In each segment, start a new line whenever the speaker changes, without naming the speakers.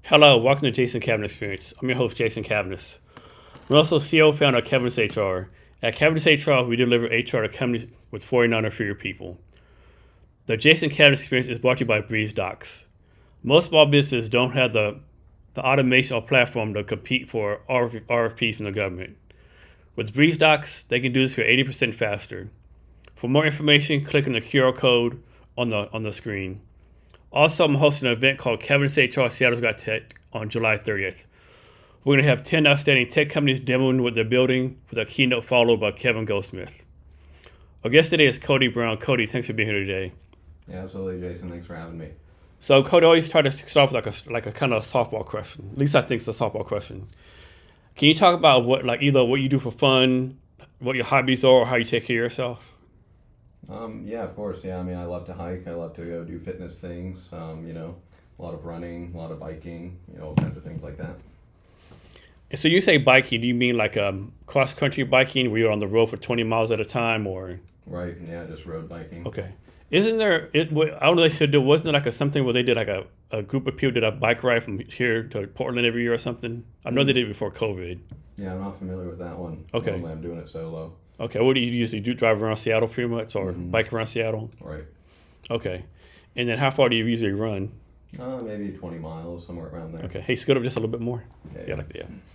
Hello, welcome to Jason Cavness Experience. I'm your host, Jason Cavness. I'm also CEO and founder of Cavness HR. At Cavness HR, we deliver HR to companies with 49 or fewer people. The Jason Cavness Experience is brought to you by Breeze Docs. Most small businesses don't have the automation or platform to compete for RFPs from the government. With Breeze Docs, they can do this for 80% faster. For more information, click on the QR code on the screen. Also, I'm hosting an event called Cavness HR Seattle's Got Tech on July 30th. We're going to have 10 outstanding tech companies demoing what they're building with a keynote followed by Kevin Goldsmith. Our guest today is Cody Brown. Cody, thanks for being here today.
Yeah, absolutely, Jason. Thanks for having me.
So, Cody, I always try to start with like a kind of softball question. At least I think it's a softball question. Can you talk about either what you do for fun, what your hobbies are, or how you take care of yourself?
Yeah, of course. Yeah, I mean, I love to hike. I love to go do fitness things. A lot of running, a lot of biking. All kinds of things like that.
And so you say biking, do you mean like cross-country biking where you're on the road for 20 miles at a time, or?
Right. Yeah, just road biking.
Okay. Isn't there? I don't know. They said there wasn't like something where they did like a group of people did a bike ride from here to Portland every year or something. I know they did it before COVID.
Yeah, I'm not familiar with that one.
Okay.
Normally I'm doing it solo.
Okay. What do you usually do? Drive around Seattle pretty much, or bike around Seattle?
Right.
Okay. And then how far do you usually run?
Maybe 20 miles, somewhere around there.
Okay. Hey, scoot up just a little bit more.
Yeah.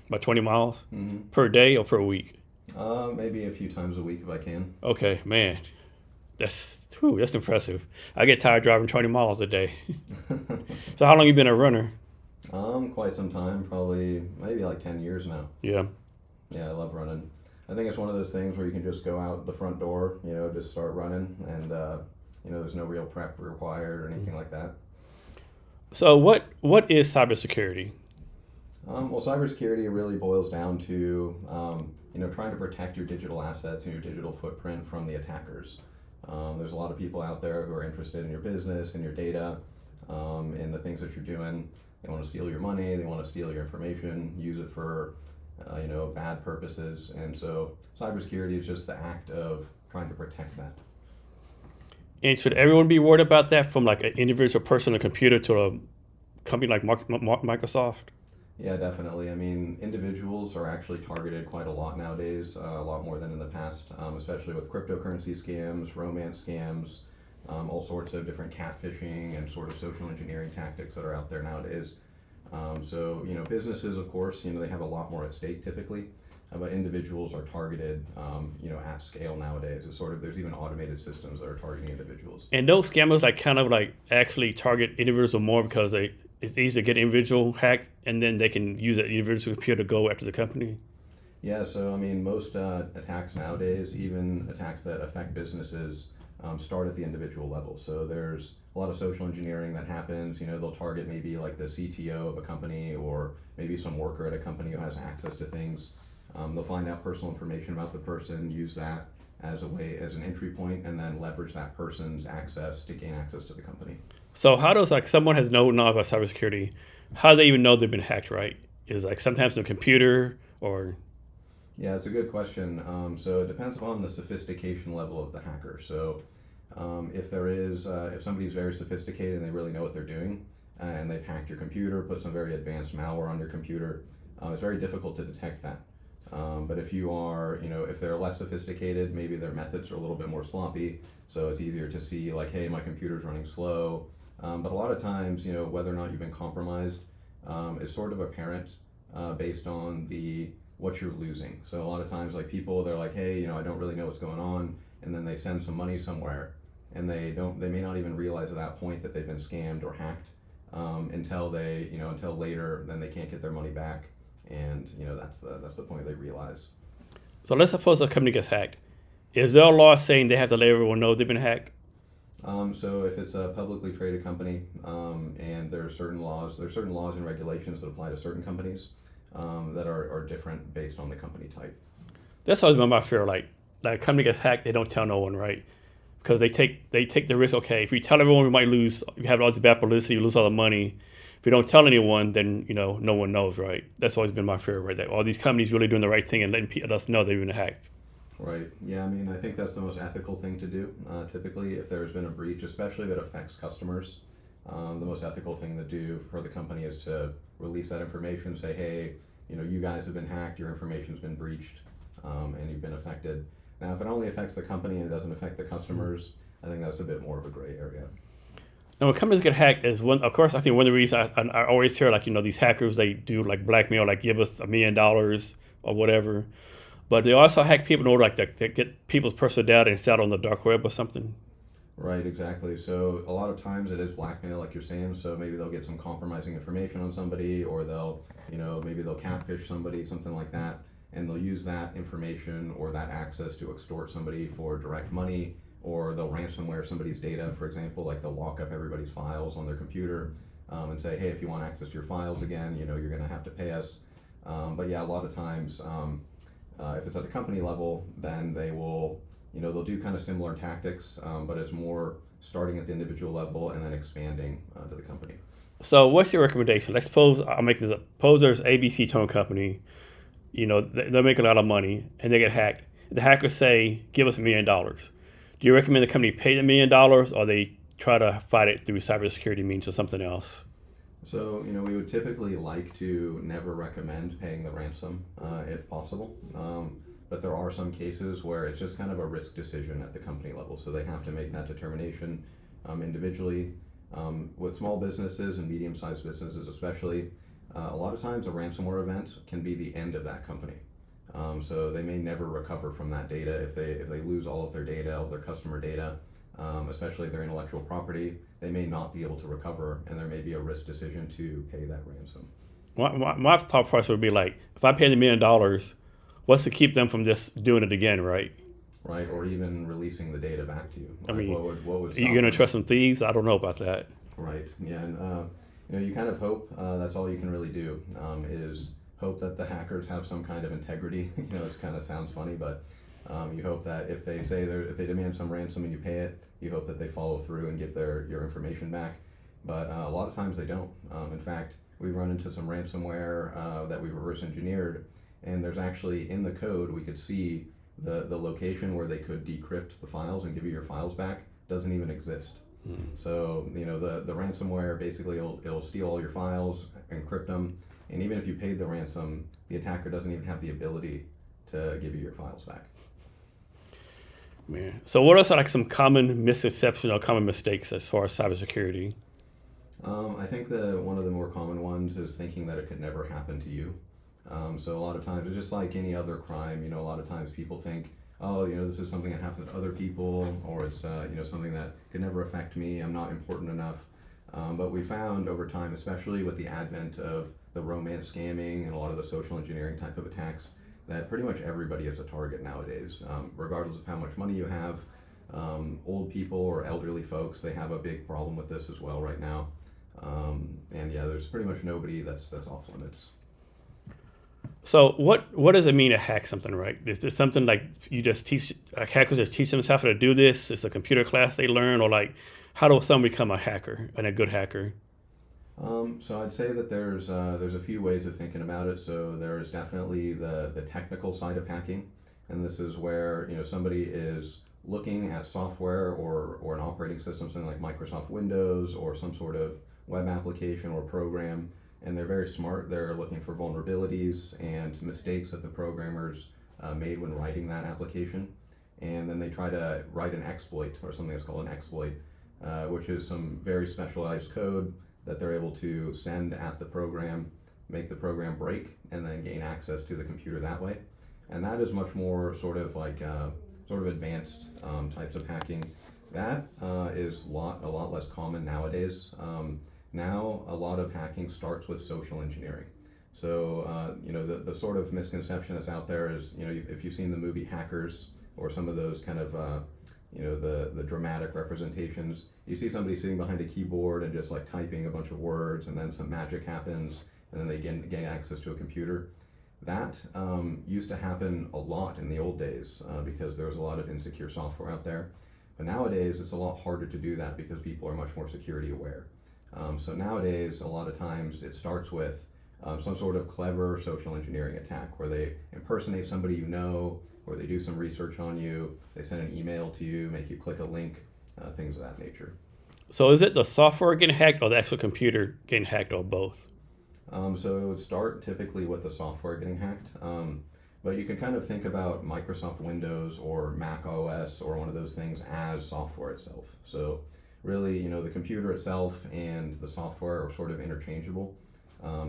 About 20 miles
Mm-hmm.
per day or per week?
Maybe a few times a week if I can.
Okay, man. That's impressive. I get tired driving 20 miles a day. So how long you been a runner?
Quite some time, probably maybe like 10 years now.
Yeah.
Yeah, I love running. I think it's one of those things where you can just go out the front door, just start running, and there's no real prep required or anything like that.
So what is cybersecurity?
Well, cybersecurity really boils down to trying to protect your digital assets and your digital footprint from the attackers. There's a lot of people out there who are interested in your business and your data, and the things that you're doing. They want to steal your money, they want to steal your information, use it for bad purposes. And so cybersecurity is just the act of trying to protect that.
And should everyone be worried about that, from like an individual person on a computer to a company like Microsoft?
Yeah, definitely. I mean, individuals are actually targeted quite a lot nowadays, a lot more than in the past, especially with cryptocurrency scams, romance scams, all sorts of different catfishing and sort of social engineering tactics that are out there nowadays. So businesses, of course, they have a lot more at stake typically, but individuals are targeted, at scale nowadays. It's sort of, there's even automated systems that are targeting individuals.
And those scammers actually target individuals more because it's easy to get individual hacked, and then they can use that individual computer to go after the company.
Yeah, so I mean, most attacks nowadays, even attacks that affect businesses, start at the individual level. So there's a lot of social engineering that happens. They'll target maybe like the CTO of a company, or maybe some worker at a company who has access to things. They'll find out personal information about the person, use that as an entry point, and then leverage that person's access to gain access to the company.
So how does someone has no knowledge about cybersecurity, how do they even know they've been hacked, right? Is sometimes the computer or?
Yeah, it's a good question. So it depends upon the sophistication level of the hacker. So if somebody's very sophisticated and they really know what they're doing, and they've hacked your computer, put some very advanced malware on your computer, it's very difficult to detect that. But if if they're less sophisticated, maybe their methods are a little bit more sloppy, so it's easier to see like, hey, my computer's running slow. But a lot of times, whether or not you've been compromised is sort of apparent based on what you're losing. So a lot of times, like people, they're like, hey, I don't really know what's going on, and then they send some money somewhere, and they may not even realize at that point that they've been scammed or hacked until later. Then they can't get their money back, and that's the point they realize.
So let's suppose a company gets hacked. Is there a law saying they have to let everyone know they've been hacked?
So if it's a publicly traded company, and there are certain laws and regulations that apply to certain companies that are different based on the company type.
That's always been my fear. Like a company gets hacked, they don't tell no one, right? Because they take the risk. Okay, if we tell everyone, we might lose. You have all this bad publicity, you lose all the money. If you don't tell anyone, then no one knows, right? That's always been my fear, right? That all these companies really doing the right thing and letting us know they've been hacked.
Right. Yeah, I mean, I think that's the most ethical thing to do. Typically, if there's been a breach, especially if it affects customers, the most ethical thing to do for the company is to release that information, say, hey, you guys have been hacked, your information's been breached, and you've been affected. Now, if it only affects the company and it doesn't affect the customers, I think that's a bit more of a gray area.
Now, when companies get hacked, is one. Of course, I think one of the reasons I always hear these hackers, they do blackmail, give us $1 million or whatever, but they also hack people in order they get people's personal data and sell it on the dark web or something.
Right, exactly. So a lot of times it is blackmail, like you're saying. So maybe they'll get some compromising information on somebody, or maybe they'll catfish somebody, something like that, and they'll use that information or that access to extort somebody for direct money. Or they'll ransomware somebody's data, for example, they'll lock up everybody's files on their computer and say, hey, if you want access to your files again, you're going to have to pay us. But yeah, a lot of times, if it's at a company level, then they will, they'll do kind of similar tactics, but it's more starting at the individual level and then expanding to the company.
So what's your recommendation? Let's suppose, I'll make this up. Suppose there's ABC Tone Company, they're making a lot of money and they get hacked. The hackers say, give us $1 million. Do you recommend the company pay the $1 million, or they try to fight it through cybersecurity means or something else?
So, we would typically like to never recommend paying the ransom if possible. But there are some cases where it's just kind of a risk decision at the company level. So they have to make that determination individually. With small businesses and medium-sized businesses especially, a lot of times a ransomware event can be the end of that company. So they may never recover from that data if they lose all of their data, all of their customer data, especially their intellectual property. They may not be able to recover, and there may be a risk decision to pay that ransom.
My thought process would be if I pay the $1 million, what's to keep them from just doing it again, right?
Right, or even releasing the data back to you.
I mean,
what would
are you going to trust some thieves? I don't know about that.
Right. Yeah, and you kind of hope that's all you can really do is hope that the hackers have some kind of integrity. It kind of sounds funny, but you hope that if they demand some ransom and you pay it, you hope that they follow through and get your information back. But a lot of times they don't. In fact, we run into some ransomware that we reverse engineered, and there's actually in the code we could see the location where they could decrypt the files and give you your files back doesn't even exist. So the ransomware basically it'll steal all your files, encrypt them. And even if you paid the ransom, the attacker doesn't even have the ability to give you your files back.
Man. So what are some common misconceptions or common mistakes as far as cybersecurity?
I think one of the more common ones is thinking that it could never happen to you. So a lot of times, it's just like any other crime, a lot of times people think, oh, this is something that happens to other people, or it's, something that could never affect me, I'm not important enough. But we found over time, especially with the advent of the romance scamming and a lot of the social engineering type of attacks, that pretty much everybody is a target nowadays, regardless of how much money you have. Old people or elderly folks, they have a big problem with this as well right now. And yeah, there's pretty much nobody that's off limits.
So what does it mean to hack something, right? Is it something you just teach, hackers just teach themselves how to do this? It's a computer class they learn, or how does someone become a hacker and a good hacker?
So I'd say that there's a few ways of thinking about it. So there is definitely the technical side of hacking, and this is where somebody is looking at software or an operating system, something like Microsoft Windows or some sort of web application or program, and they're very smart. They're looking for vulnerabilities and mistakes that the programmers made when writing that application, and then they try to write an exploit, or something that's called an exploit, which is some very specialized code that they're able to send at the program, make the program break, and then gain access to the computer that way. And that is much more sort of advanced types of hacking. That is a lot less common nowadays. Now a lot of hacking starts with social engineering. So the sort of misconception that's out there is, if you've seen the movie Hackers or some of those kind of the dramatic representations, you see somebody sitting behind a keyboard and just typing a bunch of words, and then some magic happens, and then they gain access to a computer. That used to happen a lot in the old days because there was a lot of insecure software out there. But nowadays it's a lot harder to do that because people are much more security aware. So nowadays a lot of times it starts with some sort of clever social engineering attack where they impersonate somebody or they do some research on you, they send an email to you, make you click a link, things of that nature.
So is it the software getting hacked or the actual computer getting hacked, or both?
So it would start typically with the software getting hacked. But you can kind of think about Microsoft Windows or Mac OS or one of those things as software itself. So really, the computer itself and the software are sort of interchangeable.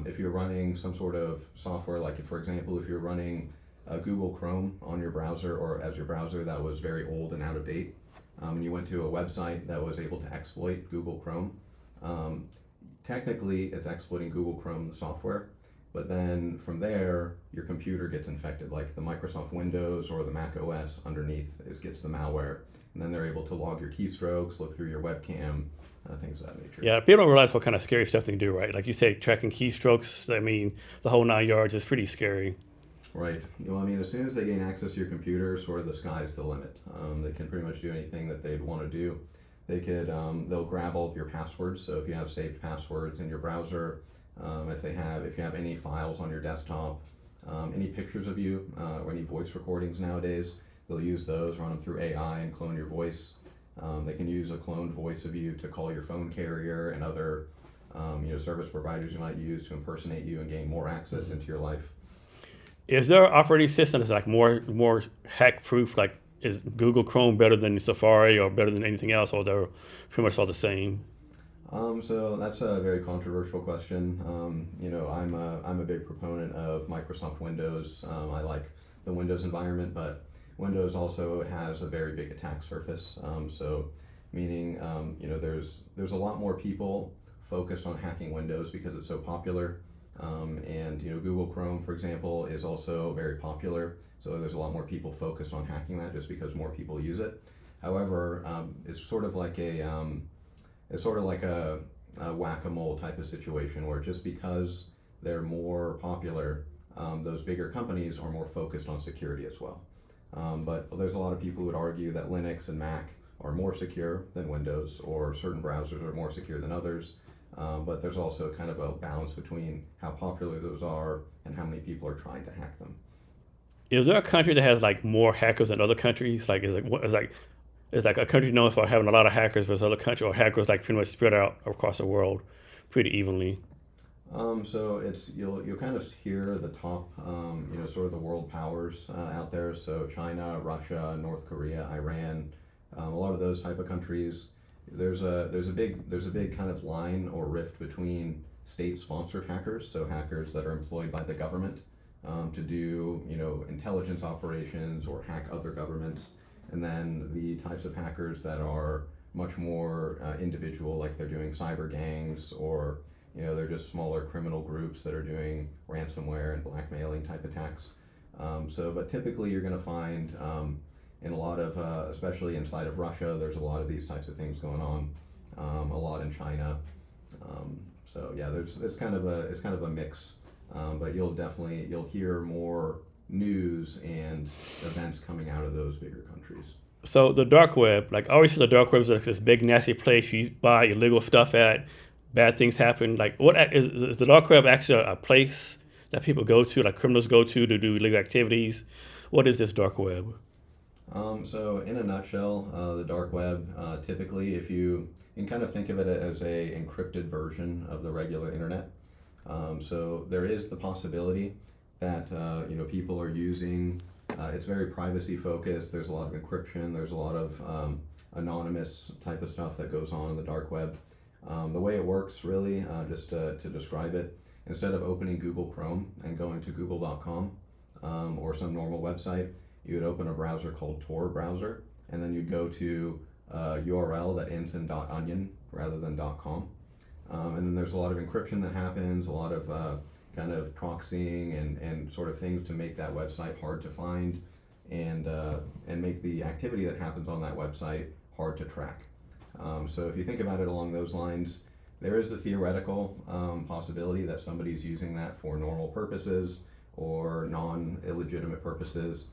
If you're running some sort of software, like for example, if you're running Google Chrome on your browser or as your browser that was very old and out of date, and you went to a website that was able to exploit Google Chrome, technically it's exploiting Google Chrome, the software, but then from there, your computer gets infected, like the Microsoft Windows or the Mac OS underneath gets the malware. And then they're able to log your keystrokes, look through your webcam, things of that nature.
Yeah, people don't realize what kind of scary stuff they can do, right? Like you say, tracking keystrokes, I mean, the whole 9 yards is pretty scary.
Right. Well, I mean, as soon as they gain access to your computer, sort of the sky's the limit. They can pretty much do anything that they'd want to do. They'll grab all of your passwords. So if you have saved passwords in your browser, if you have any files on your desktop, any pictures of you, or any voice recordings nowadays, they'll use those, run them through AI and clone your voice. They can use a cloned voice of you to call your phone carrier and other, service providers you might use to impersonate you and gain more access into your life.
Is there an operating system that's like more hack proof? Like, is Google Chrome better than Safari or better than anything else, or they're pretty much all the same?
So that's a very controversial question. I'm a big proponent of Microsoft Windows. I like the Windows environment, but Windows also has a very big attack surface. So meaning, there's a lot more people focused on hacking Windows because it's so popular. And Google Chrome, for example, is also very popular. So there's a lot more people focused on hacking that just because more people use it. However, it's sort of like a whack-a-mole type of situation where just because they're more popular, those bigger companies are more focused on security as well. But there's a lot of people who would argue that Linux and Mac are more secure than Windows, or certain browsers are more secure than others. But there's also kind of a balance between how popular those are and how many people are trying to hack them.
Is there a country that has like more hackers than other countries? Like, is like a country known for having a lot of hackers versus other country, or hackers like pretty much spread out across the world pretty evenly?
So you'll kind of hear the top, sort of the world powers out there. So China, Russia, North Korea, Iran, a lot of those type of countries. There's a big kind of line or rift between state-sponsored hackers, so hackers that are employed by the government to do intelligence operations or hack other governments, and then the types of hackers that are much more individual, like they're doing cyber gangs, or they're just smaller criminal groups that are doing ransomware and blackmailing type attacks. But typically you're going to find in a lot of, especially inside of Russia, there's a lot of these types of things going on. A lot in China. It's kind of a mix. But you'll hear more news and events coming out of those bigger countries.
So the dark web, like obviously the dark web is like this big nasty place you buy illegal stuff at, bad things happen. Like is the dark web actually a place that people go to, like criminals go to do illegal activities? What is this dark web?
So in a nutshell, the dark web, typically you can kind of think of it as a encrypted version of the regular internet. So there is the possibility that people are using. It's very privacy focused. There's a lot of encryption. There's a lot of anonymous type of stuff that goes on in the dark web. The way it works, really, just to describe it, instead of opening Google Chrome and going to google.com or some normal website, you would open a browser called Tor browser, and then you'd go to a URL that ends in .onion rather than .com. And then there's a lot of encryption that happens, a lot of kind of proxying and sort of things to make that website hard to find and make the activity that happens on that website hard to track. So if you think about it along those lines, there is the theoretical possibility that somebody's using that for normal purposes or non-illegitimate purposes.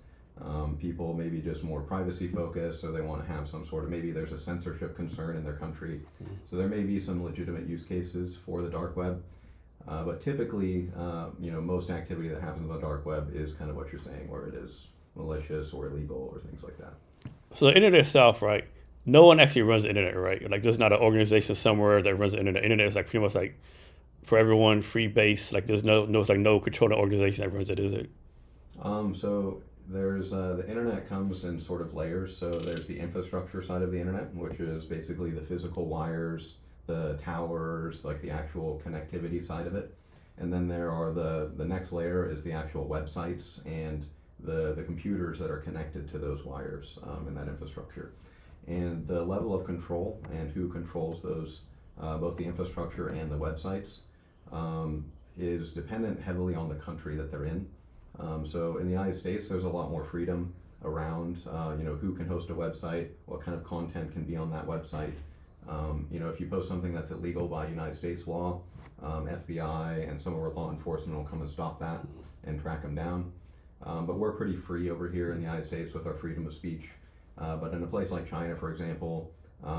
People maybe just more privacy focused, so they want to have some sort of, maybe there's a censorship concern in their country. So there may be some legitimate use cases for the dark web. But typically, most activity that happens on the dark web is kind of what you're saying, where it is malicious or illegal or things like that.
So the internet itself, right? No one actually runs the internet, right? Like there's not an organization somewhere that runs the internet. Internet is like pretty much like for everyone, free base. Like there's no controlling organization that runs it, is it?
So there's the internet comes in sort of layers. So there's the infrastructure side of the internet, which is basically the physical wires, the towers, like the actual connectivity side of it. And then there are the next layer is the actual websites and the computers that are connected to those wires in that infrastructure. And the level of control and who controls those, both the infrastructure and the websites, is dependent heavily on the country that they're in. So in the United States, there's a lot more freedom around, who can host a website, what kind of content can be on that website. If you post something that's illegal by United States law, FBI and some of our law enforcement will come and stop that and track them down. But we're pretty free over here in the United States with our freedom of speech. But in a place like China, for example,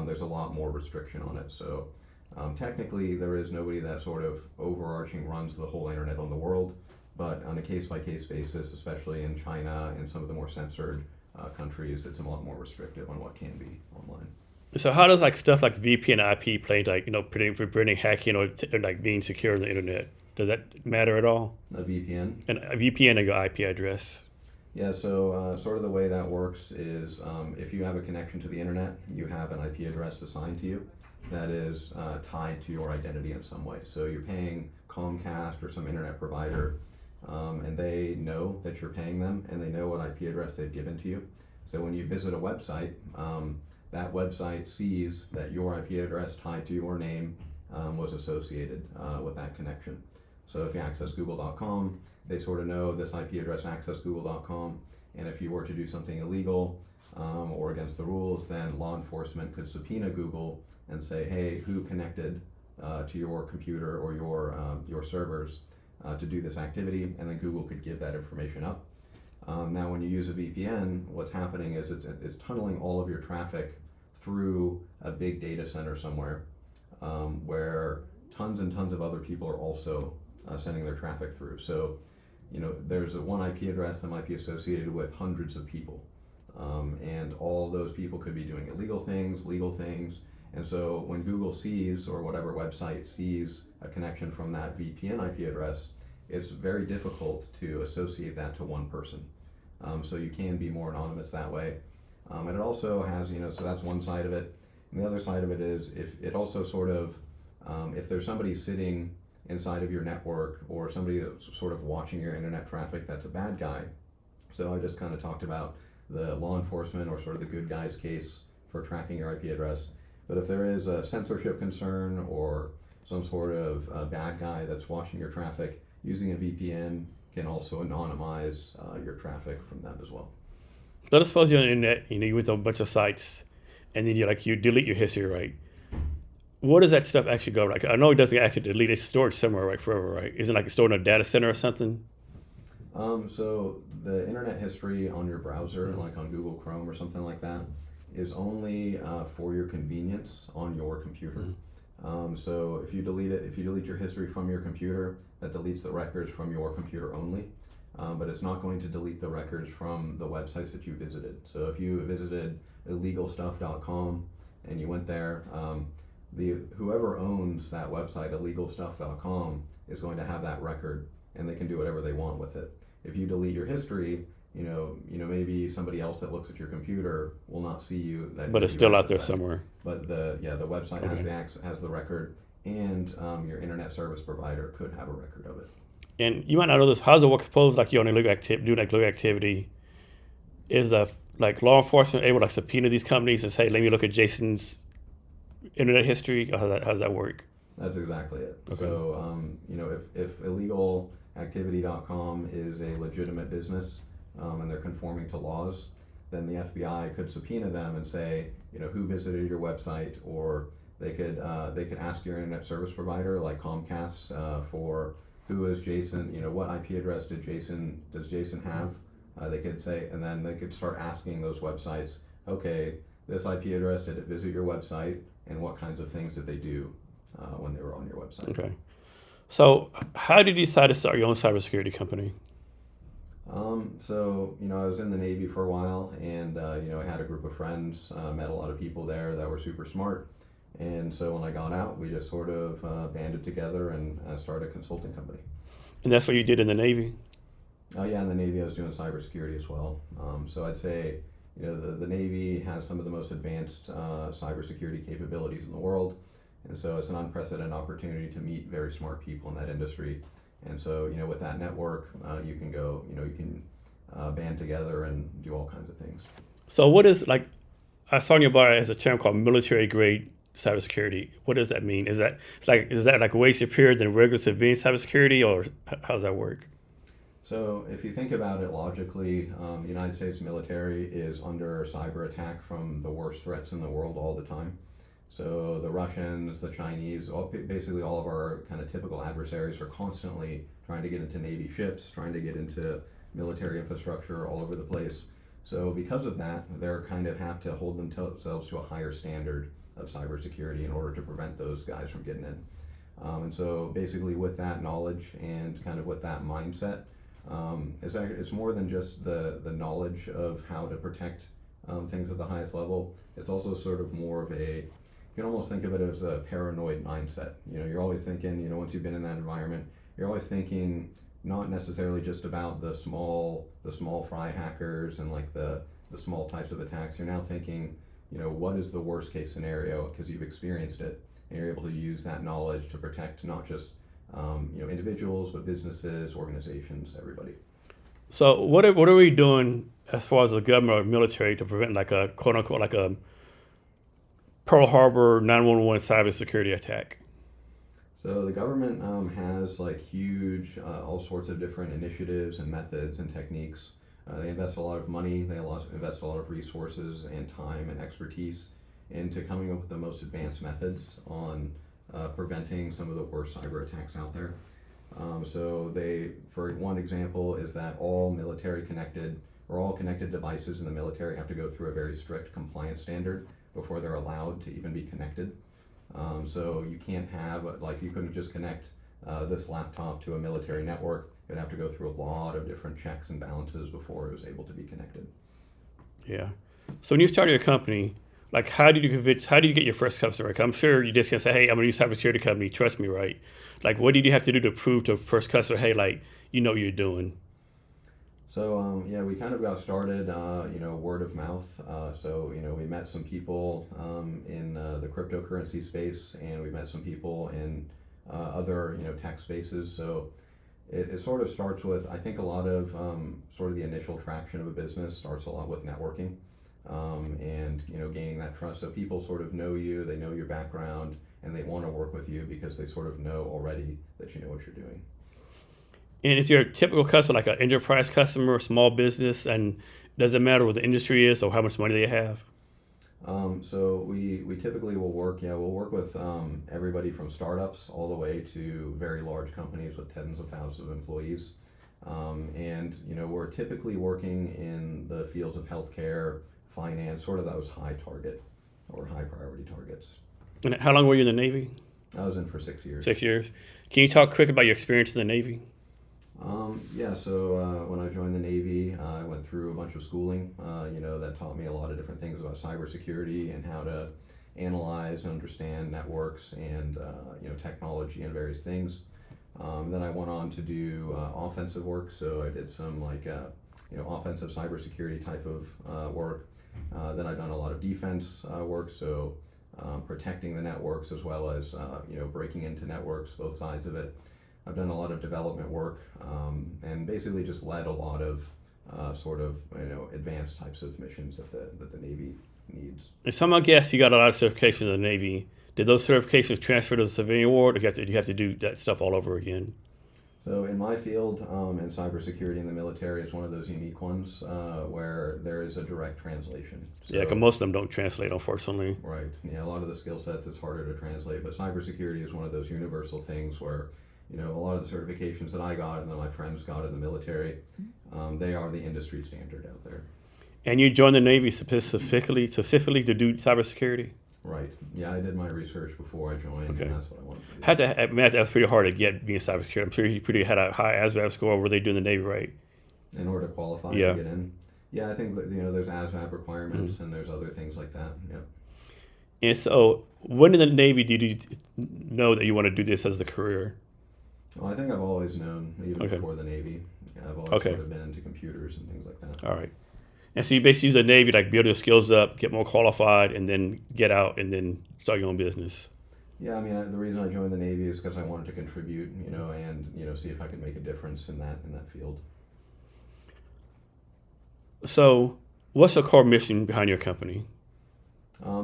there's a lot more restriction on it. So technically, there is nobody that sort of overarching runs the whole internet on the world. But on a case-by-case basis, especially in China and some of the more censored countries, it's a lot more restrictive on what can be online.
So how does like stuff like VPN IP play, like preventing hacking or like being secure on the internet? Does that matter at all?
A VPN?
And a VPN and your IP address.
Yeah, so sort of the way that works is if you have a connection to the internet, you have an IP address assigned to you that is tied to your identity in some way. So you're paying Comcast or some internet provider, and they know that you're paying them, and they know what IP address they've given to you. So when you visit a website, that website sees that your IP address tied to your name was associated with that connection. So if you access google.com, they sort of know this IP address access google.com, and if you were to do something illegal or against the rules, then law enforcement could subpoena Google and say, hey, who connected to your computer or your servers to do this activity, and then Google could give that information up. Now when you use a VPN, what's happening is it's tunneling all of your traffic through a big data center somewhere where tons and tons of other people are also sending their traffic through. So, there's one IP address that might be associated with hundreds of people, and all those people could be doing illegal things, legal things. And so when Google sees, or whatever website sees, a connection from that VPN IP address, it's very difficult to associate that to one person. So you can be more anonymous that way. And it also has, so that's one side of it. And the other side of it is if it also sort of, if there's somebody sitting inside of your network or somebody that's sort of watching your internet traffic that's a bad guy. So I just kind of talked about the law enforcement or sort of the good guys case for tracking your IP address. But if there is a censorship concern or some sort of bad guy that's watching your traffic, using a VPN can also anonymize your traffic from them as well.
Let us suppose you're on the internet, you went to a bunch of sites, and then you delete your history, right? Where does that stuff actually go? Like, I know it doesn't actually delete; it's stored somewhere, right, forever, right? Isn't it like stored in a data center or something?
So the internet history on your browser, like on Google Chrome or something like that, is only for your convenience on your computer. So if you delete your history from your computer, that deletes the records from your computer only. But it's not going to delete the records from the websites that you visited. So if you visited illegalstuff.com and you went there, whoever owns that website, illegalstuff.com, is going to have that record, and they can do whatever they want with it. If you delete your history, maybe somebody else that looks at your computer will not see you.
But it's still out there somewhere.
But the website has the record, and your internet service provider could have a record of it.
And you might not know this. How does it work? Suppose like you're on a legal activity. Is the law enforcement able to subpoena these companies and say, "Let me look at Jason's internet history"? Or how does that work?
That's exactly it.
Okay.
So if illegalactivity.com is a legitimate business and they're conforming to laws, then the FBI could subpoena them and say, who visited your website, or they could ask your internet service provider like Comcast for who is Jason, what IP address does Jason have? They could say, and then they could start asking those websites, okay, this IP address, did it visit your website, and what kinds of things did they do when they were on your website?
Okay. So how did you decide to start your own cybersecurity company?
So I was in the Navy for a while, and I had a group of friends, met a lot of people there that were super smart, And so when I got out, we just sort of banded together and started a consulting company.
And that's what you did in the Navy?
Oh yeah, in the Navy I was doing cybersecurity as well. So I'd say, the Navy has some of the most advanced cybersecurity capabilities in the world. And so it's an unprecedented opportunity to meet very smart people in that industry. And so, with that network, you can go, you can band together and do all kinds of things.
So what is, like, I saw in your bio as a term called military grade cybersecurity. What does that mean? Is that like way superior than regular civilian cybersecurity, or how does that work?
So if you think about it logically, the United States military is under cyber attack from the worst threats in the world all the time. So the Russians, the Chinese, basically all of our kind of typical adversaries are constantly trying to get into Navy ships, trying to get into military infrastructure all over the place. So because of that, they're kind of have to hold themselves to a higher standard of cybersecurity in order to prevent those guys from getting in. And so basically with that knowledge and kind of with that mindset, it's more than just the knowledge of how to protect things at the highest level. It's also sort of more of you can almost think of it as a paranoid mindset. You're always thinking, once you've been in that environment, you're always thinking not necessarily just about the small fry hackers and like the small types of attacks. You're now thinking, what is the worst case scenario, because you've experienced it, and you're able to use that knowledge to protect not just individuals, but businesses, organizations, everybody.
So what are we doing as far as the government or military to prevent like a quote unquote like a Pearl Harbor 911 cybersecurity attack?
So the government has like huge, all sorts of different initiatives and methods and techniques. They invest a lot of money, they invest a lot of resources and time and expertise into coming up with the most advanced methods on preventing some of the worst cyber attacks out there. So for one example, is that all connected devices in the military have to go through a very strict compliance standard before they're allowed to even be connected. So you can't have, you couldn't just connect this laptop to a military network. It'd have to go through a lot of different checks and balances before it was able to be connected.
Yeah. So when you started your company, like how did you get your first customer? Like, I'm sure you just can't say, hey, I'm gonna use cybersecurity company, trust me, right? Like what did you have to do to prove to first customer, hey, like, you know what you're doing?
So we kind of got started, word of mouth. So we met some people in the cryptocurrency space, and we met some people in other tech spaces. So it sort of starts with, I think a lot of sort of the initial traction of a business starts a lot with networking, and gaining that trust. So people sort of know you, they know your background, and they want to work with you because they sort of know already that you know what you're doing.
And is your typical customer like an enterprise customer, small business, and does it matter what the industry is or how much money they have?
So we typically will work with everybody from startups all the way to very large companies with tens of thousands of employees. And we're typically working in the fields of healthcare, finance, sort of those high target or high priority targets.
And how long were you in the Navy?
I was in for 6 years.
6 years. Can you talk quick about your experience in the Navy?
So when I joined the Navy, I went through a bunch of schooling, that taught me a lot of different things about cybersecurity and how to analyze and understand networks and, technology and various things. Then I went on to do offensive work, so I did some offensive cybersecurity type of work. Then I've done a lot of defense work, so protecting the networks as well as, breaking into networks, both sides of it. I've done a lot of development work, and basically just led a lot of advanced types of missions that the Navy needs.
And some I guess you got a lot of certifications in the Navy.Id those certifications transfer to the civilian world, or do you have to do that stuff all over again?
So in my field, in cybersecurity in the military, it's one of those unique ones where there is a direct translation. So,
Yeah, because most of them don't translate, unfortunately.
Right. Yeah, a lot of the skill sets it's harder to translate, but cybersecurity is one of those universal things where a lot of the certifications that I got and that my friends got in the military, they are the industry standard out there. And
you joined the Navy specifically to do cybersecurity?
Right. Yeah, I did my research before I joined,
okay.
And that's what I wanted to do.
That was pretty hard to get being cybersecurity. I'm sure you had a high ASVAB score. What were they doing in the Navy, right?
In order to qualify to get in. Yeah, I think that, there's ASVAB requirements, and there's other things like that. Yeah.
And so, when in the Navy did you know that you want to do this as a career?
Well, I think I've always known, even
Okay.
before the Navy. I've always
Okay.
sort of been into computers and things like that.
All right. And so you basically use the Navy to like build your skills up, get more qualified, and then get out and then start your own business.
Yeah, I mean, the reason I joined the Navy is because I wanted to contribute, and see if I could make a difference in that field.
So, what's the core mission behind your company?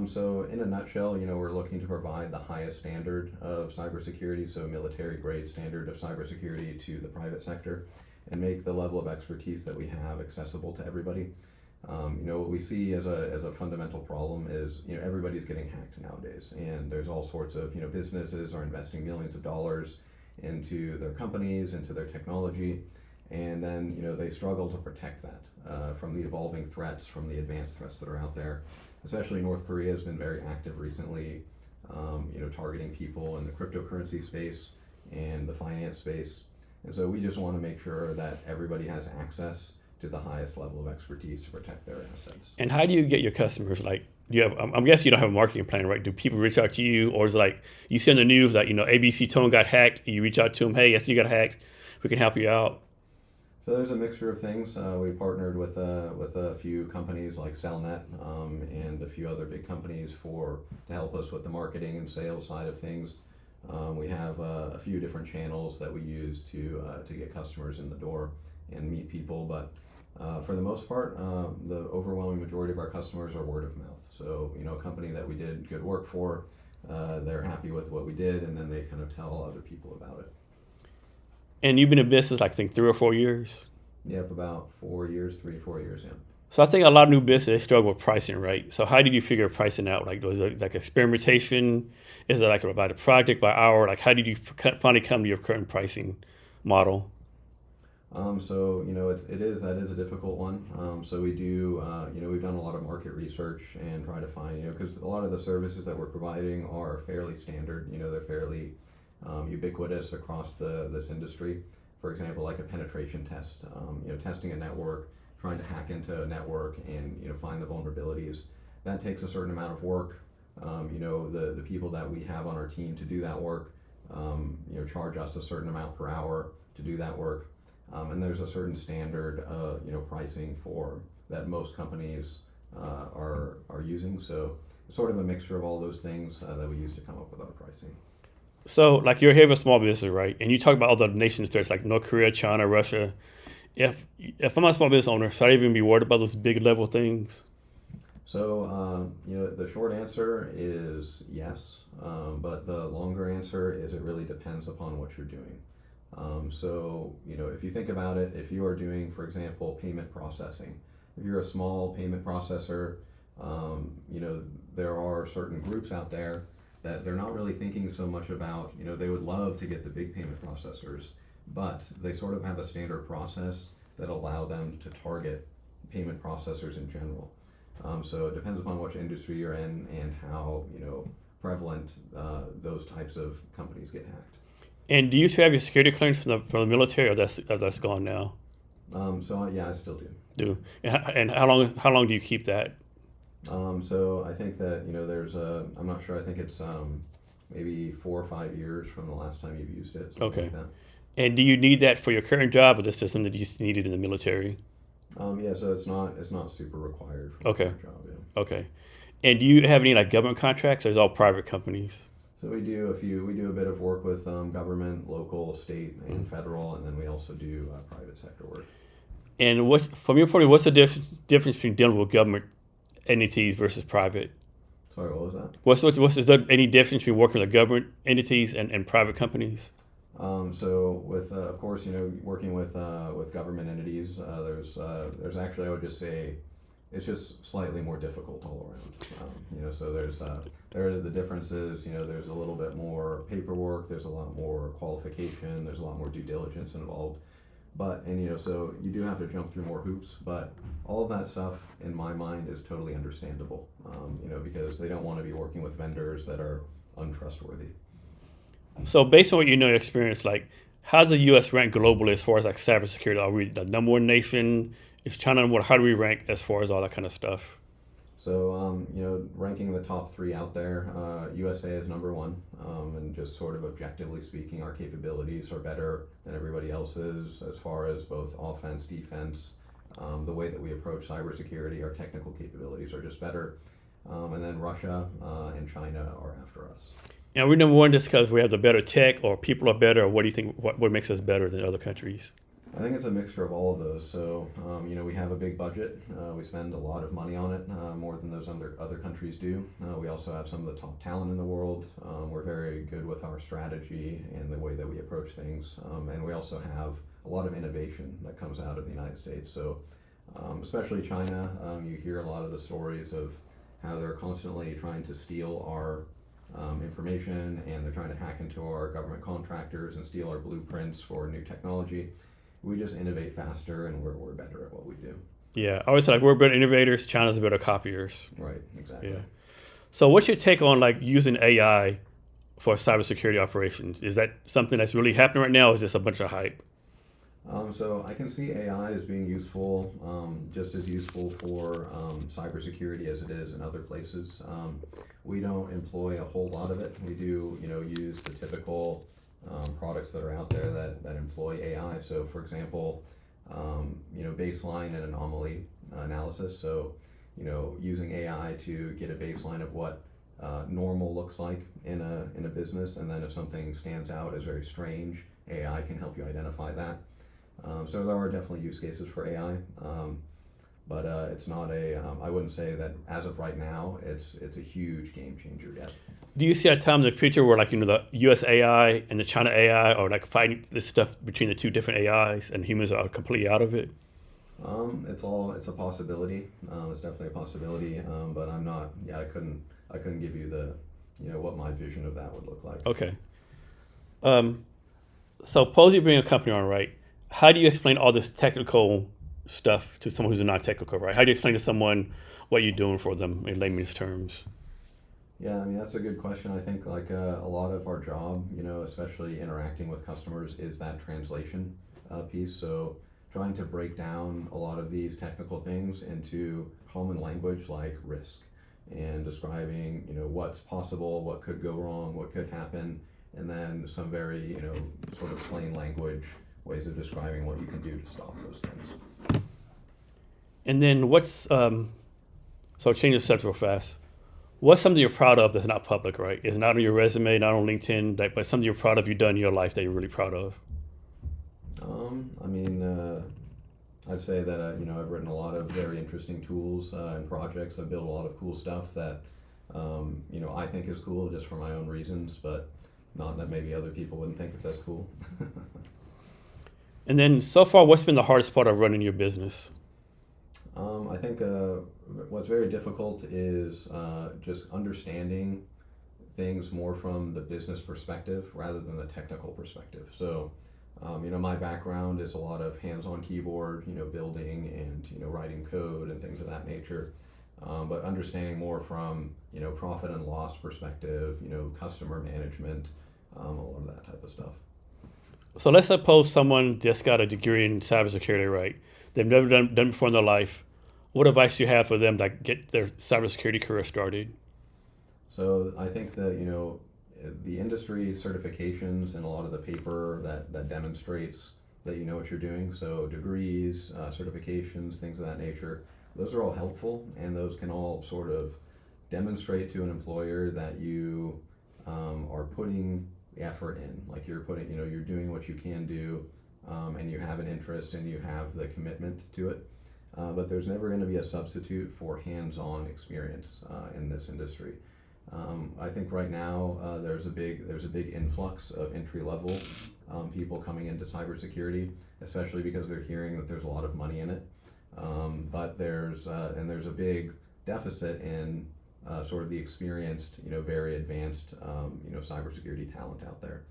So in a nutshell, we're looking to provide the highest standard of cybersecurity, so military grade standard of cybersecurity to the private sector, and make the level of expertise that we have accessible to everybody. What we see as a fundamental problem is, everybody's getting hacked nowadays, and there's all sorts of, businesses are investing millions of dollars into their companies, into their technology, and then, they struggle to protect that from the evolving threats, from the advanced threats that are out there. Especially North Korea has been very active recently, targeting people in the cryptocurrency space and the finance space. And so we just want to make sure that everybody has access to the highest level of expertise to protect their assets.
And how do you get your customers? Like, do you have? I'm guessing you don't have a marketing plan, right? Do people reach out to you, or is it like you see in the news that ABC Tone got hacked? And you reach out to them, hey, yes, you got hacked. We can help you out.
So there's a mixture of things. We partnered with a few companies like Cellnet and a few other big companies to help us with the marketing and sales side of things. We have a few different channels that we use to get customers in the door and meet people, but for the most part, the overwhelming majority of our customers are word of mouth. So a company that we did good work for, they're happy with what we did, and then they kind of tell other people about it.
And you've been in business, like, I think 3 or 4 years?
Yep, about 4 years, 3-4 years, yeah.
So I think a lot of new business struggle with pricing, right? So how did you figure pricing out? Like, was it like experimentation? Is it like by the project, by hour? Like, how did you finally come to your current pricing model?
So that is a difficult one. So we do, we've done a lot of market research and try to find, because a lot of the services that we're providing are fairly standard. They're fairly ubiquitous across this industry. For example, like a penetration test, testing a network, trying to hack into a network and find the vulnerabilities. That takes a certain amount of work. The people that we have on our team to do that work, charge us a certain amount per hour to do that work. And there's a certain standard, pricing for that most companies are using. So sort of a mixture of all those things that we use to come up with our pricing.
So, like, you're here of a small business, right? And you talk about other nations there's like North Korea, China, Russia. If I'm a small business owner, should I even be worried about those big level things?
So, the short answer is yes, but the longer answer is it really depends upon what you're doing. So, if you think about it, if you are doing, for example, payment processing, if you're a small payment processor, there are certain groups out there that they're not really thinking so much about, they would love to get the big payment processors, but they sort of have a standard process that allow them to target payment processors in general. So it depends upon which industry you're in and how, prevalent those types of companies get hacked.
And do you still have your security clearance from the military, or that's gone now?
Yeah, I still do.
And how long do you keep that?
So I think that, I'm not sure, I think it's maybe 4 or 5 years from the last time you've used it.
Okay.
Like that.
And do you need that for your current job, or this is something that you just needed in the military?
Yeah, so it's not super required for
Okay.
my job, yeah.
Okay. And do you have any like government contracts, or is it all private companies?
So we do a bit of work with government, local, state, and federal, and then we also do private sector work.
And from your point of view, what's the difference between dealing with government entities versus private?
Sorry, what was that?
Is there any difference between working with government entities and private companies?
So with of course, working with government entities, there's actually, I would just say, it's just slightly more difficult all around. So there are the differences. There's a little bit more paperwork. There's a lot more qualification. There's a lot more due diligence involved. But so you do have to jump through more hoops. But all of that stuff, in my mind, is totally understandable. Because they don't want to be working with vendors that are untrustworthy.
So based on what your experience, like, how's the U.S. rank globally as far as like cybersecurity? Are we the number one nation? Is China number one? How do we rank as far as all that kind of stuff?
So, ranking the top three out there, USA is number one, and just sort of objectively speaking, our capabilities are better than everybody else's as far as both offense, defense, the way that we approach cybersecurity, our technical capabilities are just better. And then Russia and China are after us.
And we're number one just because we have the better tech, or people are better, or what do you think, what makes us better than other countries?
I think it's a mixture of all of those. So, we have a big budget. We spend a lot of money on it, more than those other countries do. We also have some of the top talent in the world. We're very good with our strategy and the way that we approach things. And we also have a lot of innovation that comes out of the United States. So, especially China, you hear a lot of the stories of how they're constantly trying to steal our information, and they're trying to hack into our government contractors and steal our blueprints for new technology. We just innovate faster, and we're better at what we do.
Yeah, I always say like we're better innovators, China's better copiers.
Right, exactly.
Yeah. So what's your take on like using AI for cybersecurity operations? Is that something that's really happening right now, or is this a bunch of hype?
So I can see AI as being useful, just as useful for cybersecurity as it is in other places. We don't employ a whole lot of it. We do, use the typical products that are out there that employ AI. So, for example, baseline and anomaly analysis. So, using AI to get a baseline of what normal looks like in a business, and then if something stands out as very strange, AI can help you identify that. So there are definitely use cases for AI, but it's not I wouldn't say that as of right now, it's a huge game changer yet.
Do you see a time in the future where like, the US AI and the China AI are like fighting this stuff between the two different AIs and humans are completely out of it?
It's a possibility. It's definitely a possibility, but I'm not, I couldn't give you the, what my vision of that would look like.
Okay. So suppose you bring a company on, right? How do you explain all this technical stuff to someone who's not technical, right? How do you explain to someone what you're doing for them in layman's terms?
Yeah, that's a good question. I think like a lot of our job, especially interacting with customers, is that translation piece. So trying to break down a lot of these technical things into common language like risk, and describing, what's possible, what could go wrong, what could happen, and then some very, sort of plain language ways of describing what you can do to stop those things.
And then so change the subject real fast. What's something you're proud of that's not public, right? It's not on your resume, not on LinkedIn, but something you're proud of you've done in your life that you're really proud of?
I'd say that, I've written a lot of very interesting tools and projects. I've built a lot of cool stuff that, I think is cool just for my own reasons, but not that maybe other people wouldn't think it's as cool.
And then so far, what's been the hardest part of running your business?
I think what's very difficult is just understanding things more from the business perspective rather than the technical perspective. So, my background is a lot of hands-on keyboard, building and, writing code and things of that nature. But understanding more from, profit and loss perspective, customer management, a lot of that type of stuff.
So let's suppose someone just got a degree in cybersecurity, right? They've never done before in their life. What advice do you have for them to get their cybersecurity career started?
So I think that, the industry certifications and a lot of the paper that demonstrates that you know what you're doing, so degrees, certifications, things of that nature, those are all helpful, and those can all sort of demonstrate to an employer that you are putting the effort in, like you're putting, you're doing what you can do, and you have an interest and you have the commitment to it. But there's never going to be a substitute for hands-on experience in this industry. I think right now there's a big influx of entry-level people coming into cybersecurity, especially because they're hearing that there's a lot of money in it. But there's a big deficit in sort of the experienced, very advanced, cybersecurity talent out there.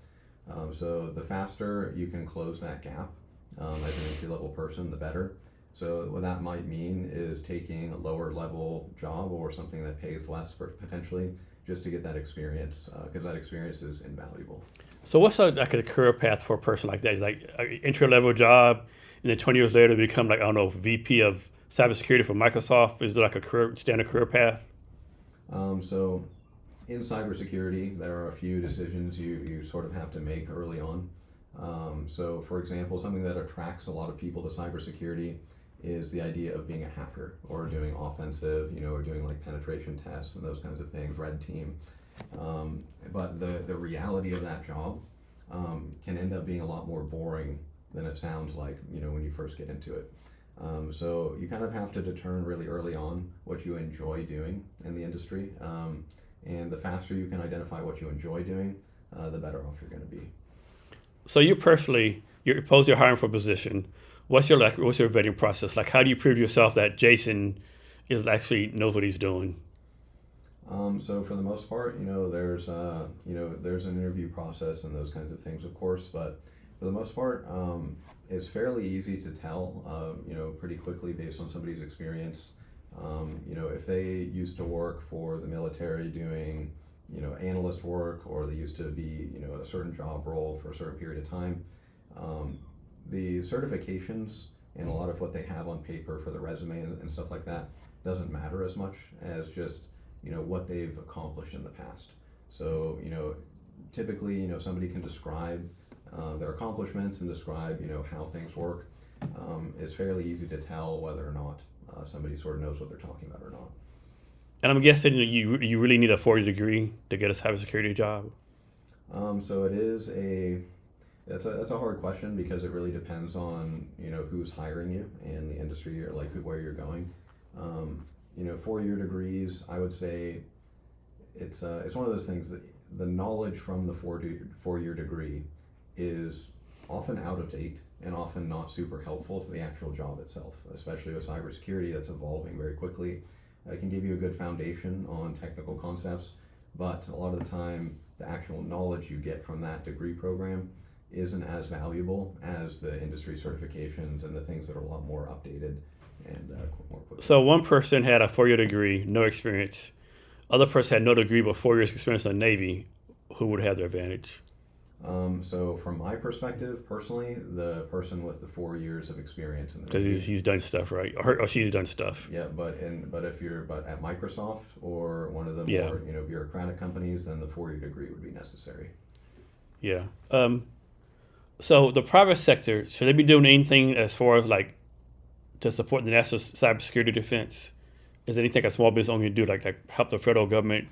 So the faster you can close that gap as an entry-level person, the better. So what that might mean is taking a lower level job or something that pays less potentially, just to get that experience, because that experience is invaluable.
So what's a career path for a person like that? Like an entry level job, and then 20 years later become like, I don't know, VP of cybersecurity for Microsoft? Is there like a standard career path?
So in cybersecurity, there are a few decisions you sort of have to make early on. So for example, something that attracts a lot of people to cybersecurity is the idea of being a hacker or doing offensive, or doing like penetration tests and those kinds of things, red team. But the reality of that job can end up being a lot more boring than it sounds like, when you first get into it. So you kind of have to determine really early on what you enjoy doing in the industry. And the faster you can identify what you enjoy doing, the better off you're going to be.
So you personally, suppose you're hiring for a position. What's your vetting process? Like, how do you prove to yourself that Jason is actually knows what he's doing?
So for the most part, there's an interview process and those kinds of things, of course, but for the most part, it's fairly easy to tell, pretty quickly based on somebody's experience. If they used to work for the military doing, analyst work, or they used to be, a certain job role for a certain period of time, the certifications and a lot of what they have on paper for the resume and stuff like that doesn't matter as much as just, what they've accomplished in the past. So, typically, somebody can describe their accomplishments and describe, how things work. It's fairly easy to tell whether or not somebody sort of knows what they're talking about or not.
And I'm guessing you really need a 4-year degree to get a cybersecurity job.
So it is that's a hard question because it really depends on who's hiring you and the industry or like where you're going. 4-year degrees, I would say it's one of those things that the knowledge from the 4-year degree is often out of date and often not super helpful to the actual job itself, especially with cybersecurity that's evolving very quickly. It can give you a good foundation on technical concepts, but a lot of the time the actual knowledge you get from that degree program isn't as valuable as the industry certifications and the things that are a lot more updated and more quickly.
So one person had a 4-year degree, no experience. Other person had no degree but 4 years experience in the Navy. Who would have the advantage?
So from my perspective, personally, the person with the 4 years of experience in the
Because
Navy.
he's done stuff, right? Or she's done stuff.
Yeah, but at Microsoft or one of the
Yeah.
more bureaucratic companies, then the 4-year degree would be necessary.
Yeah. So the private sector, should they be doing anything as far as like to support the national cybersecurity defense? Is there anything a small business owner can do, like help the federal government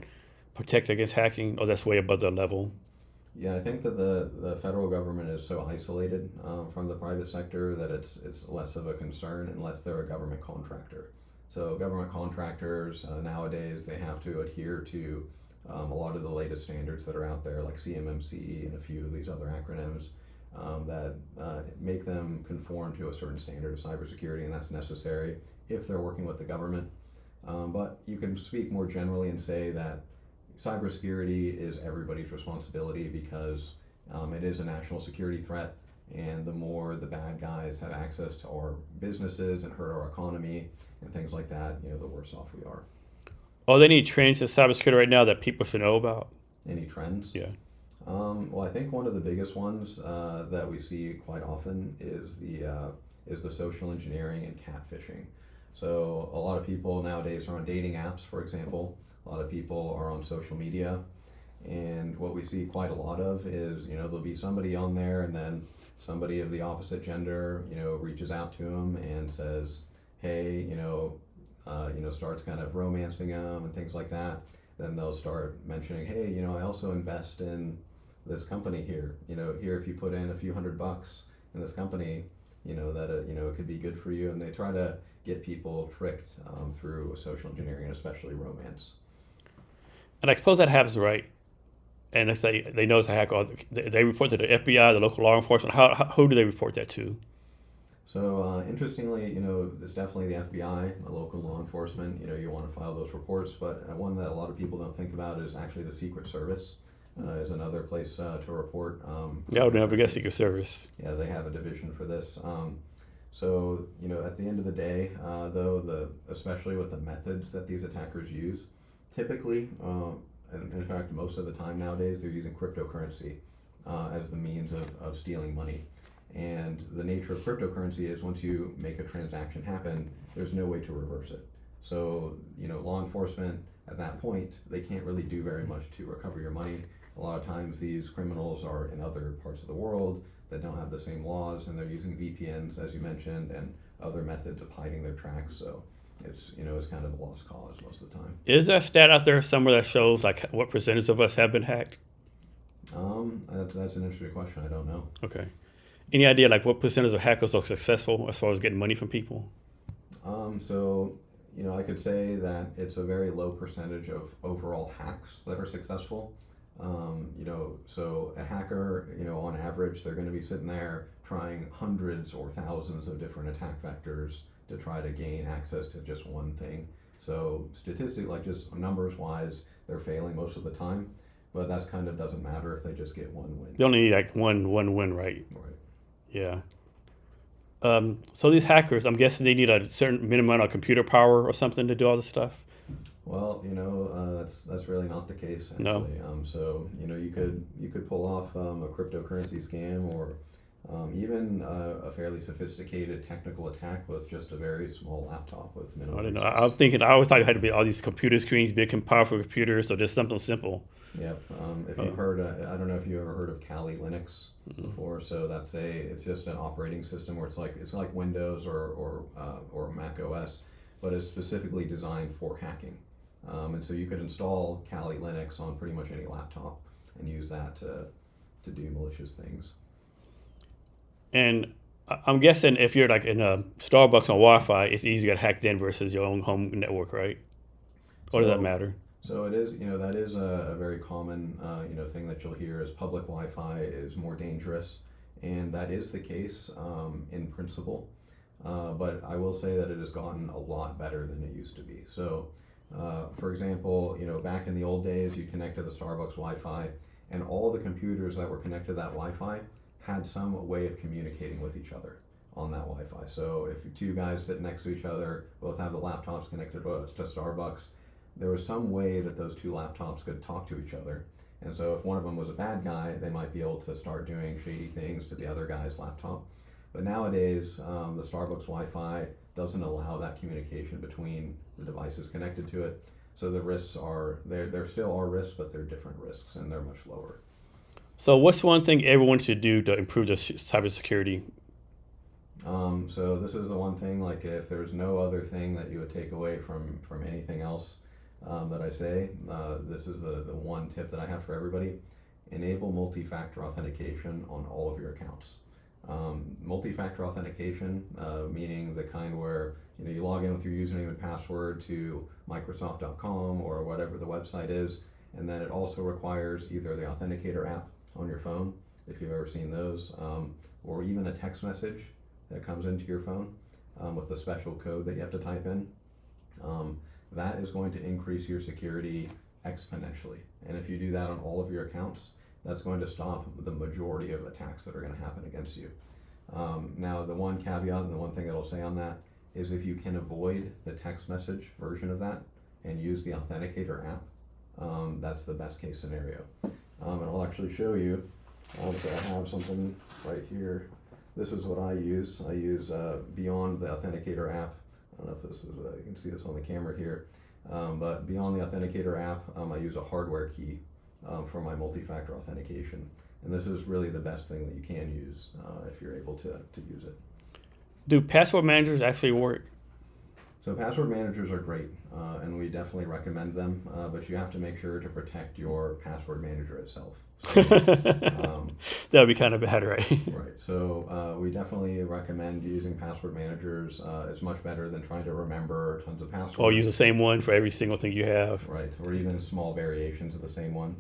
protect against hacking, or that's way above their level?
Yeah, I think that the federal government is so isolated from the private sector that it's less of a concern unless they're a government contractor. So government contractors nowadays, they have to adhere to a lot of the latest standards that are out there, like CMMC and a few of these other acronyms that make them conform to a certain standard of cybersecurity, and that's necessary if they're working with the government. But you can speak more generally and say that cybersecurity is everybody's responsibility because it is a national security threat, and the more the bad guys have access to our businesses and hurt our economy and things like that, the worse off we are.
Are there any trends in cybersecurity right now that people should know about?
Any trends?
Yeah.
Well, I think one of the biggest ones that we see quite often is the social engineering and catfishing. So a lot of people nowadays are on dating apps, for example. A lot of people are on social media, and what we see quite a lot of is, there'll be somebody on there, and then somebody of the opposite gender, reaches out to them and says, hey, starts kind of romancing them and things like that. Then they'll start mentioning, hey, I also invest in this company here. Here if you put in a few $100 in this company, that it could be good for you. And they try to get people tricked through social engineering, and especially romance.
And I suppose that happens, right? And if they know it's a hack, they report to the FBI, the local law enforcement. Who do they report that to?
So interestingly, it's definitely the FBI, the local law enforcement. You want to file those reports, but one that a lot of people don't think about is actually the Secret Service. Is another place to report.
Yeah, I would never guess Secret Service.
Yeah, they have a division for this. So at the end of the day, though, especially with the methods that these attackers use, typically, and in fact, most of the time nowadays, they're using cryptocurrency as the means of stealing money. And the nature of cryptocurrency is once you make a transaction happen, there's no way to reverse it. So, law enforcement at that point, they can't really do very much to recover your money. A lot of times these criminals are in other parts of the world that don't have the same laws, and they're using VPNs, as you mentioned, and other methods of hiding their tracks. So it's kind of a lost cause most of the time.
Is there a stat out there somewhere that shows like what percentage of us have been hacked?
That's an interesting question. I don't know.
Okay. Any idea like what percentage of hackers are successful as far as getting money from people?
So, I could say that it's a very low percentage of overall hacks that are successful. So a hacker, on average, they're going to be sitting there trying hundreds or thousands of different attack vectors to try to gain access to just one thing. So statistically, like just numbers wise, they're failing most of the time, but that's kind of doesn't matter if they just get one win.
They only need like one win, right?
Right.
Yeah. So these hackers, I'm guessing they need a certain minimum amount of computer power or something to do all this stuff.
Well, that's really not the case actually.
No.
So you could pull off a cryptocurrency scam or even a fairly sophisticated technical attack with just a very small laptop with minimal.
I don't know. I always thought it had to be all these computer screens, big and powerful computers, or just something simple.
Yep. If you've heard, I don't know if you ever heard of Kali Linux before. So it's just an operating system where it's like Windows or Mac OS, but it's specifically designed for hacking. And so you could install Kali Linux on pretty much any laptop and use that to do malicious things.
And I'm guessing if you're like in a Starbucks on Wi-Fi, it's easier to hack then versus your own home network, right? Or does that matter?
So it is, that is a very common, thing that you'll hear is public Wi-Fi is more dangerous, and that is the case in principle. But I will say that it has gotten a lot better than it used to be. So, for example, back in the old days, you connect to the Starbucks Wi-Fi, and all of the computers that were connected to that Wi-Fi had some way of communicating with each other on that Wi-Fi. So if two guys sit next to each other, both have the laptops connected to Starbucks, there was some way that those two laptops could talk to each other. And so if one of them was a bad guy, they might be able to start doing shady things to the other guy's laptop. But nowadays, the Starbucks Wi-Fi doesn't allow that communication between the devices connected to it. So the risks there still are risks, but they're different risks and they're much lower.
So what's one thing everyone should do to improve their cybersecurity?
So this is the one thing, like if there's no other thing that you would take away from anything else that I say, this is the one tip that I have for everybody. Enable multi-factor authentication on all of your accounts. Multi-factor authentication, meaning the kind where you log in with your username and password to Microsoft.com or whatever the website is, and then it also requires either the Authenticator app on your phone, if you've ever seen those, or even a text message that comes into your phone with a special code that you have to type in. That is going to increase your security exponentially. And if you do that on all of your accounts, that's going to stop the majority of attacks that are going to happen against you. Now, the one caveat and the one thing that I'll say on that is if you can avoid the text message version of that and use the Authenticator app, that's the best case scenario. And I'll actually show you. So I have something right here. This is what I use. I use beyond the Authenticator app. I don't know if this is, you can see this on the camera here. But beyond the Authenticator app, I use a hardware key for my multi-factor authentication. And this is really the best thing that you can use if you're able to use it.
Do password managers actually work?
So password managers are great, and we definitely recommend them, but you have to make sure to protect your password manager itself. So,
that would be kind of bad, right?
Right. So we definitely recommend using password managers. It's much better than trying to remember tons of passwords.
Or use the same one for every single thing you have.
Right. Or even small variations of the same one.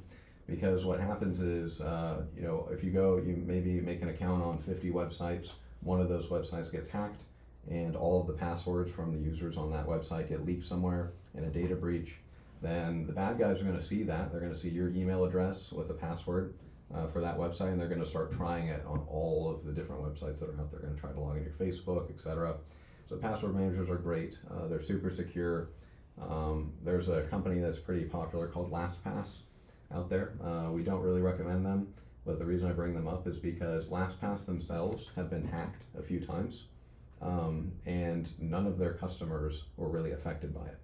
Because what happens is, if you maybe make an account on 50 websites, one of those websites gets hacked, and all of the passwords from the users on that website get leaked somewhere in a data breach, then the bad guys are going to see that. They're going to see your email address with a password for that website, and they're going to start trying it on all of the different websites that are out there. They're going to try to log into your Facebook, etc. So password managers are great. They're super secure. There's a company that's pretty popular called LastPass out there. We don't really recommend them, But the reason I bring them up is because LastPass themselves have been hacked a few times, and none of their customers were really affected by it.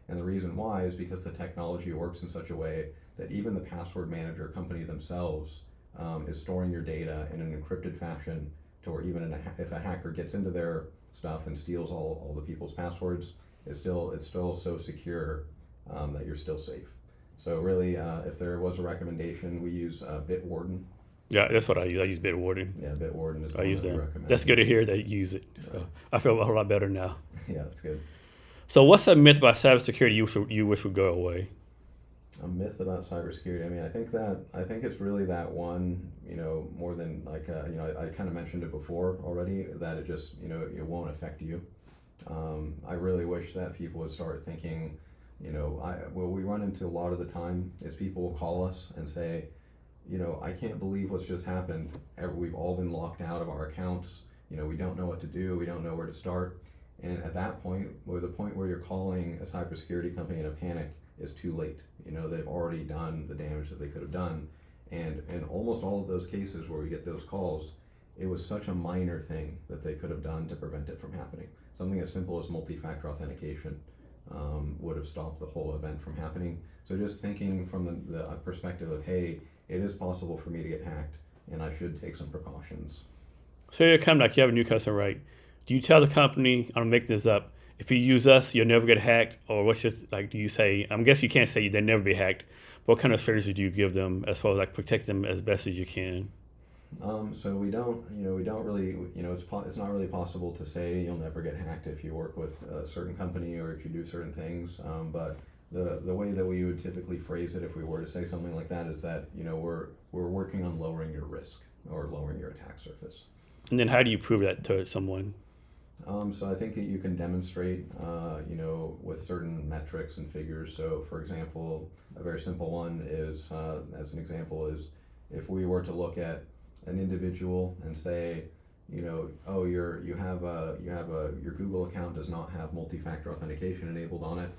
And the reason why is because the technology works in such a way that even the password manager company themselves is storing your data in an encrypted fashion to where even if a hacker gets into their stuff and steals all the people's passwords, it's still so secure that you're still safe. So really, if there was a recommendation, we use Bitwarden.
Yeah, that's what I use. I use Bitwarden.
Yeah, Bitwarden is the
I
one
use
that we
them.
recommend.
That's good to hear that you use it. So I feel a whole lot better now.
Yeah, that's good.
So what's a myth about cybersecurity you wish would go away?
A myth about cybersecurity. I mean, I think it's really that one. More than like I kind of mentioned it before already, that it just it won't affect you. I really wish that people would start thinking. What we run into a lot of the time is people will call us and say, I can't believe what's just happened. We've all been locked out of our accounts. We don't know what to do. We don't know where to start. And at that point, or the point where you're calling a cybersecurity company in a panic, is too late. They've already done the damage that they could have done. And in almost all of those cases where we get those calls, it was such a minor thing that they could have done to prevent it from happening. Something as simple as multi-factor authentication would have stopped the whole event from happening. So just thinking from the perspective of, hey, it is possible for me to get hacked, and I should take some precautions.
So you're kind of like you have a new customer, right? Do you tell the company, I'm making this up, if you use us, you'll never get hacked? Or what's your, do you say, I guess you can't say they'll never be hacked, but what kind of strategy do you give them as far as protect them as best as you can?
So we don't really, it's not really possible to say you'll never get hacked if you work with a certain company or if you do certain things. But the way that we would typically phrase it if we were to say something like that is that, we're working on lowering your risk or lowering your attack surface.
And then how do you prove that to someone?
So I think that you can demonstrate, with certain metrics and figures. So for example, a very simple one is, as an example, is if we were to look at an individual and say, oh, your Google account does not have multi-factor authentication enabled on it,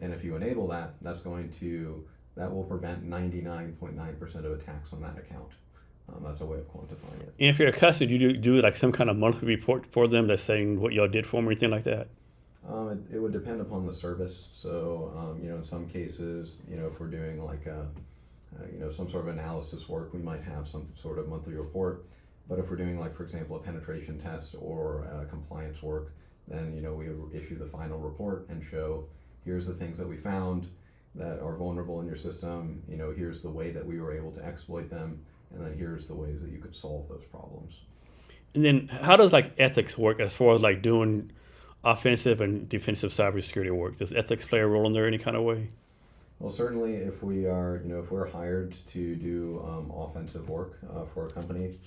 and if you enable that, that will prevent 99.9% of attacks on that account. That's a way of quantifying it.
And if you're a customer, do you do some kind of monthly report for them that's saying what y'all did for them or anything like that?
It would depend upon the service. So, in some cases, if we're doing some sort of analysis work, we might have some sort of monthly report. But if we're doing for example, a penetration test or compliance work, then, we would issue the final report and show, here's the things that we found that are vulnerable in your system. Here's the way that we were able to exploit them. And then here's the ways that you could solve those problems.
And then how does ethics work as far as doing offensive and defensive cybersecurity work? Does ethics play a role in there any kind of way?
Well, certainly if we are, if we're hired to do offensive work for a company,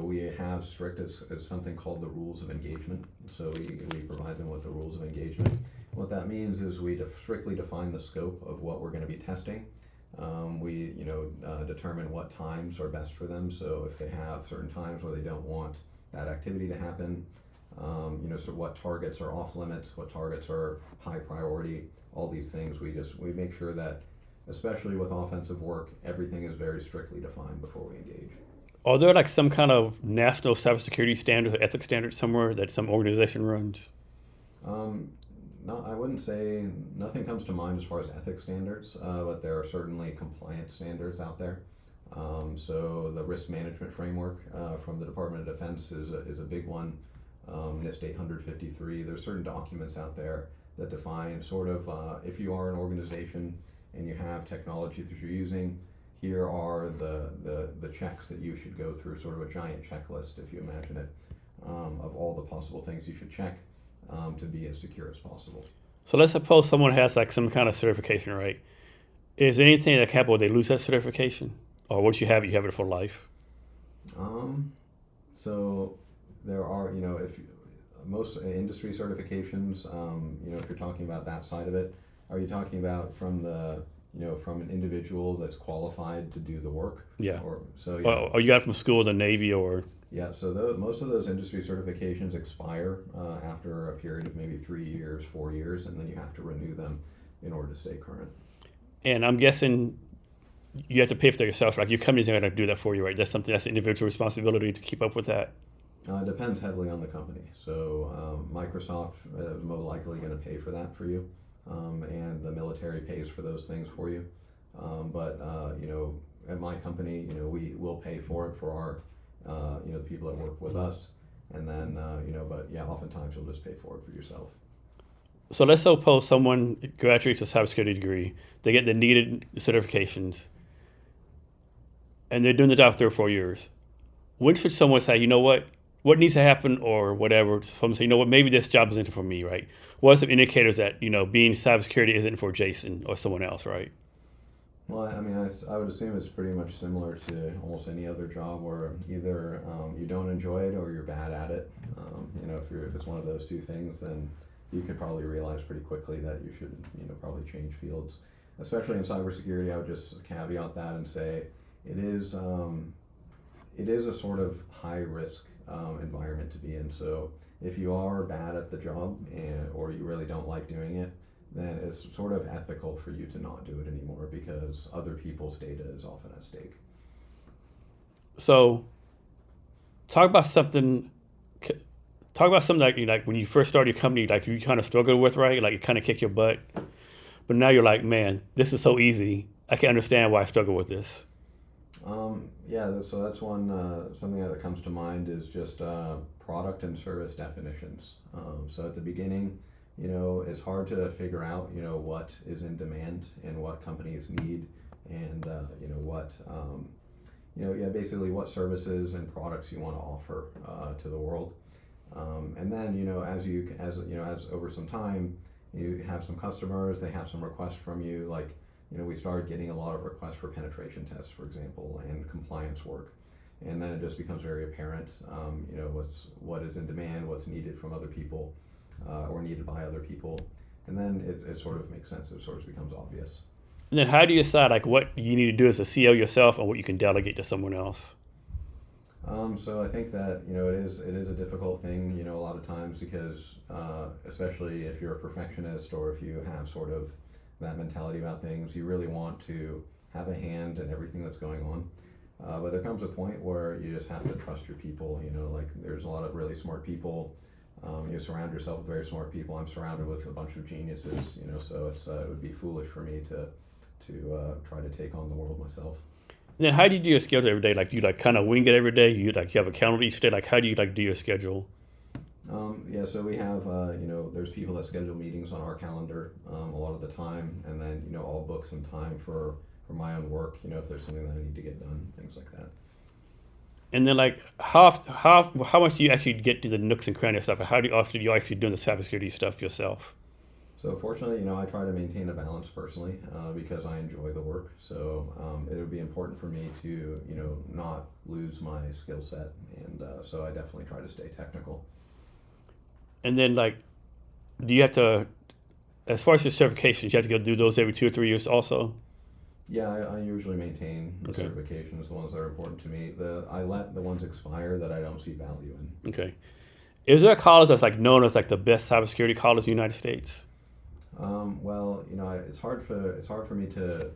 we have strict as something called the rules of engagement. So we provide them with the rules of engagement. What that means is we strictly define the scope of what we're going to be testing. We determine what times are best for them. So if they have certain times where they don't want that activity to happen, so what targets are off limits, what targets are high priority, all these things, we make sure that, especially with offensive work, everything is very strictly defined before we engage.
Are there some kind of national cybersecurity standards or ethics standards somewhere that some organization runs?
No, I wouldn't say, nothing comes to mind as far as ethics standards, but there are certainly compliance standards out there. So the risk management framework from the Department of Defense is a big one. NIST 853, there's certain documents out there that define sort of, if you are an organization and you have technology that you're using, here are the checks that you should go through, sort of a giant checklist, if you imagine it, of all the possible things you should check to be as secure as possible.
So let's suppose someone has some kind of certification, right? Is there anything that can happen where they lose that certification? Or once you have it for life?
So there are, if most industry certifications, if you're talking about that side of it, are you talking about from an individual that's qualified to do the work?
Yeah.
Or
you got it from school, the Navy, or?
Yeah, so most of those industry certifications expire after a period of maybe 3 years, 4 years, and then you have to renew them in order to stay current.
And I'm guessing you have to pay for that yourself. Like your company's not going to do that for you, right? That's something that's an individual responsibility to keep up with that.
It depends heavily on the company. So Microsoft is most likely going to pay for that for you, and the military pays for those things for you. But at my company, we will pay for it for our, the people that work with us, and then but yeah, oftentimes you'll just pay for it for yourself.
So let's suppose someone graduates with a cybersecurity degree, they get the needed certifications, and they're doing the job for 3 or 4 years. When should someone say, you know what needs to happen or whatever? Someone say, you know what, maybe this job isn't for me, right? What are some indicators that, being cybersecurity isn't for Jason or someone else, right?
Well, I mean, I would assume it's pretty much similar to almost any other job where either you don't enjoy it or you're bad at it. If it's one of those two things, then you could probably realize pretty quickly that you should, probably change fields. Especially in cybersecurity, I would just caveat that and say it is a sort of high risk environment to be in. So if you are bad at the job or you really don't like doing it, then it's sort of ethical for you to not do it anymore because other people's data is often at stake.
So talk about something like when you first started your company, like you kind of struggled with, right? Like you kind of kicked your butt, but now you're like, man, this is so easy. I can understand why I struggle with this.
So that's one something that comes to mind is just product and service definitions. So at the beginning, it's hard to figure out, what is in demand and what companies need, and basically what services and products you want to offer to the world. And then, as over some time, you have some customers, they have some requests from you, like, we started getting a lot of requests for penetration tests, for example, and compliance work. And then it just becomes very apparent, what is in demand, what's needed from other people, or needed by other people. And then it sort of makes sense. It sort of becomes obvious.
And then how do you decide like what you need to do as a CEO yourself and what you can delegate to someone else?
So I think that, it is a difficult thing, a lot of times because, especially if you're a perfectionist or if you have sort of that mentality about things, you really want to have a hand in everything that's going on. But there comes a point where you just have to trust your people, like there's a lot of really smart people. You surround yourself with very smart people. I'm surrounded with a bunch of geniuses, so it would be foolish for me to try to take on the world myself.
And then how do you do your schedule every day? Like you kind of wing it every day? You have a calendar each day? Like how do you do your schedule?
So we have, there's people that schedule meetings on our calendar a lot of the time, and then, I'll book some time for my own work, if there's something that I need to get done, things like that.
And then like how much do you actually get to the nooks and crannies stuff? How often do you actually doing the cybersecurity stuff yourself?
So fortunately, I try to maintain a balance personally because I enjoy the work. So it would be important for me to, not lose my skill set, and so I definitely try to stay technical.
And then like, do you have to, as far as your certifications, you have to go do those every 2 or 3 years also?
Yeah, I usually maintain the
Okay.
certifications, the ones that are important to me. I let the ones expire that I don't see value in.
Okay. Is there a college that's like known as like the best cybersecurity college in the United States?
Well, it's hard for me to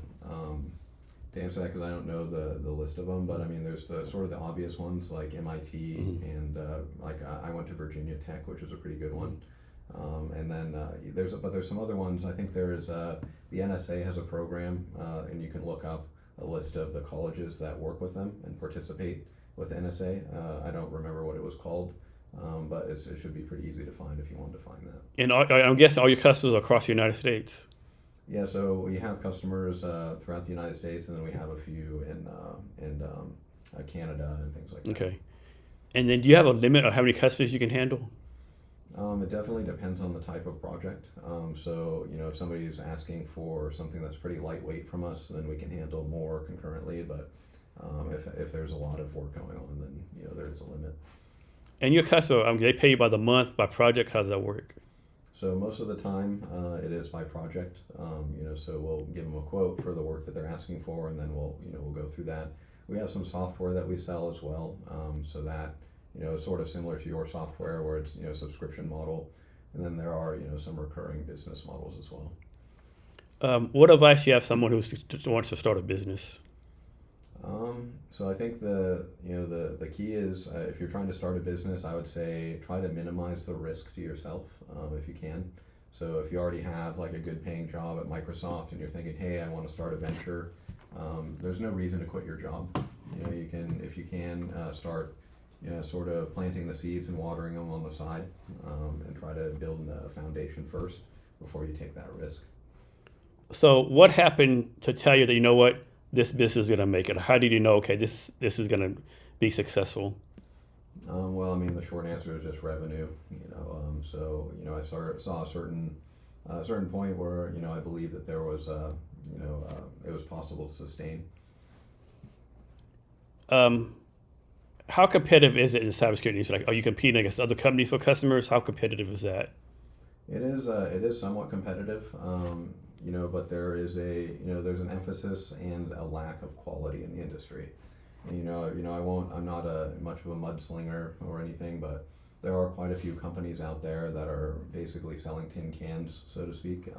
answer that because I don't know the list of them. But I mean, there's the sort of the obvious ones like MIT and I went to Virginia Tech, which is a pretty good one. And then there's some other ones. I think there is the NSA has a program, and you can look up a list of the colleges that work with them and participate with the NSA. I don't remember what it was called. But it should be pretty easy to find if you wanted to find that.
And I'm guessing all your customers are across the United States.
Yeah, so we have customers throughout the United States, and then we have a few in Canada and things like that.
Okay. And then do you have a limit on how many customers you can handle?
It definitely depends on the type of project. So, if somebody is asking for something that's pretty lightweight from us, then we can handle more concurrently. But if there's a lot of work going on, then, there is a limit.
And your customer, they pay you by the month, by project? How does that work?
So most of the time, it is by project. So we'll give them a quote for the work that they're asking for, and then we'll go through that. We have some software that we sell as well, so that is sort of similar to your software, where it's subscription model, and then there are some recurring business models as well.
What advice do you have someone who wants to start a business?
So I think the key is if you're trying to start a business, I would say try to minimize the risk to yourself if you can. So if you already have like a good paying job at Microsoft and you're thinking, hey, I want to start a venture, there's no reason to quit your job. You can, if you can, start, sort of planting the seeds and watering them on the side, and try to build a foundation first before you take that risk.
So what happened to tell you that, you know what, this business is going to make it? How did you know, okay, this is going to be successful?
Well, I mean, the short answer is just revenue. I saw a certain point where I believed that there was it was possible to sustain.
How competitive is it in the cybersecurity industry? Like, are you competing against other companies for customers? How competitive is that?
It is somewhat competitive, but there is there's an emphasis and a lack of quality in the industry. And, I'm not much of a mudslinger or anything, but there are quite a few companies out there that are basically selling tin cans, so to speak.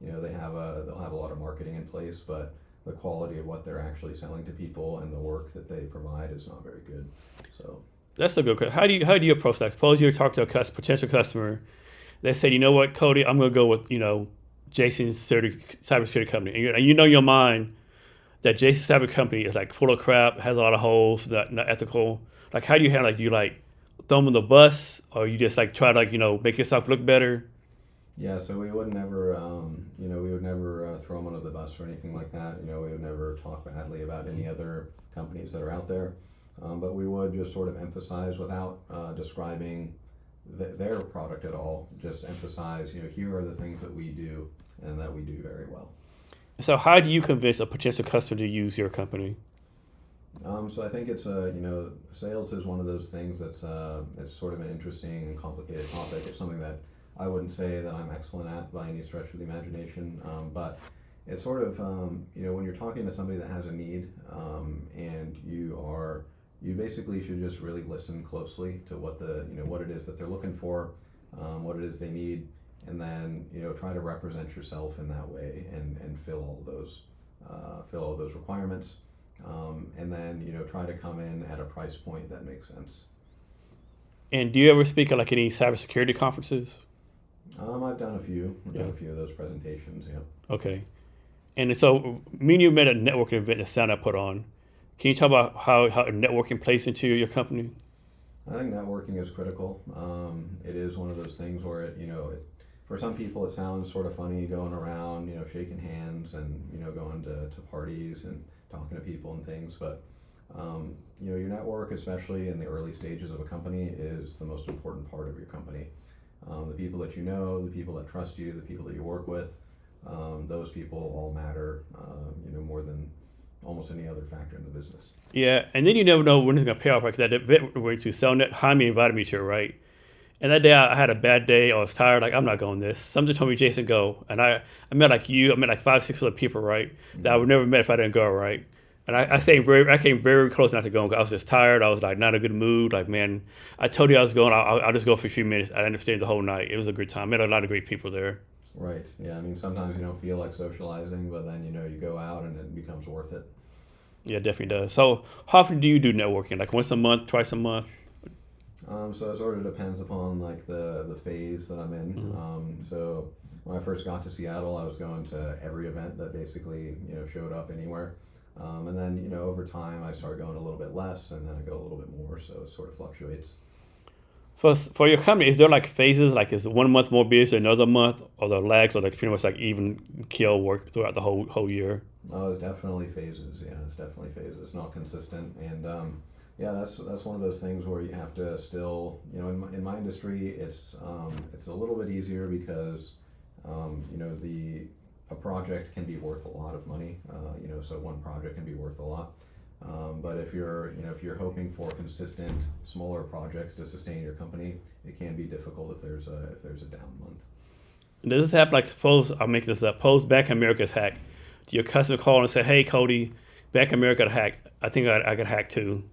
They'll have a lot of marketing in place, but the quality of what they're actually selling to people and the work that they provide is not very good. So
that's a good question. How do you approach that? Suppose you talk to a potential customer. They say, you know what, Cody, I'm going to go with Jason's cybersecurity company, and you know in your mind that Jason's cyber company is like full of crap, has a lot of holes, not ethical. Like, how do you handle? Like, do you like throw them on the bus, or you just like try to make yourself look better?
Yeah, so we would never, throw them under the bus or anything like that. We would never talk badly about any other companies that are out there, but we would just sort of emphasize without describing their product at all. Just emphasize, here are the things that we do and that we do very well.
So, how do you convince a potential customer to use your company?
So I think it's sales is one of those things that's it's sort of an interesting and complicated topic. It's something that I wouldn't say that I'm excellent at by any stretch of the imagination, but it's sort of when you're talking to somebody that has a need, and you basically should just really listen closely to what it is that they're looking for, what it is they need, and then try to represent yourself in that way and fill all those requirements, and then try to come in at a price point that makes sense.
And do you ever speak at like any cybersecurity conferences?
I've done a few. I've done a few of those presentations. Yeah.
Okay. And so, me and you met at a networking event that Santa put on. Can you talk about how networking plays into your company?
I think networking is critical. It is one of those things where for some people it sounds sort of funny going around, shaking hands and going to parties and talking to people and things, but your network, especially in the early stages of a company, is the most important part of your company. The people that you know, the people that trust you, the people that you work with, those people all matter, more than almost any other factor in the business.
Yeah, and then you never know when it's going to pay off. Like that event we went to, Cellnet, Jaime invited me to it, right? And that day I had a bad day. I was tired. Like, I'm not going this. Something told me, Jason, go. And I met like you. I met like 5, 6 other people, right? Mm-hmm. That I would never met if I didn't go, right? And I came very close not to go. I was just tired. I was like not in a good mood. Like, man, I told you I was going. I'll just go for a few minutes. I didn't stay the whole night. It was a good time. Met a lot of great people there.
Right. Yeah. I mean, sometimes you don't feel like socializing, but then you go out and it becomes worth it.
Yeah, it definitely does. So, how often do you do networking? Like once a month, twice a month?
So it sort of depends upon like the phase that I'm in.
Mm-hmm.
So when I first got to Seattle, I was going to every event that basically showed up anywhere. And then, over time, I started going a little bit less, and then I go a little bit more, so it sort of fluctuates.
For your company, is there like phases? Like, is 1 month more busy than another month, or the lags, or like pretty much like even kill work throughout the whole year?
Oh, it's definitely phases. Yeah, it's definitely phases. It's not consistent, and yeah, that's one of those things where you have to still, in my industry, it's a little bit easier because, a project can be worth a lot of money, so one project can be worth a lot. But if you're hoping for consistent, smaller projects to sustain your company, it can be difficult if there's a down month.
Does this happen? Like, suppose I'll make this up. Suppose Bank of America's hacked. Do your customer call and say, "Hey, Cody, Bank of America got hacked. I think I got hacked too."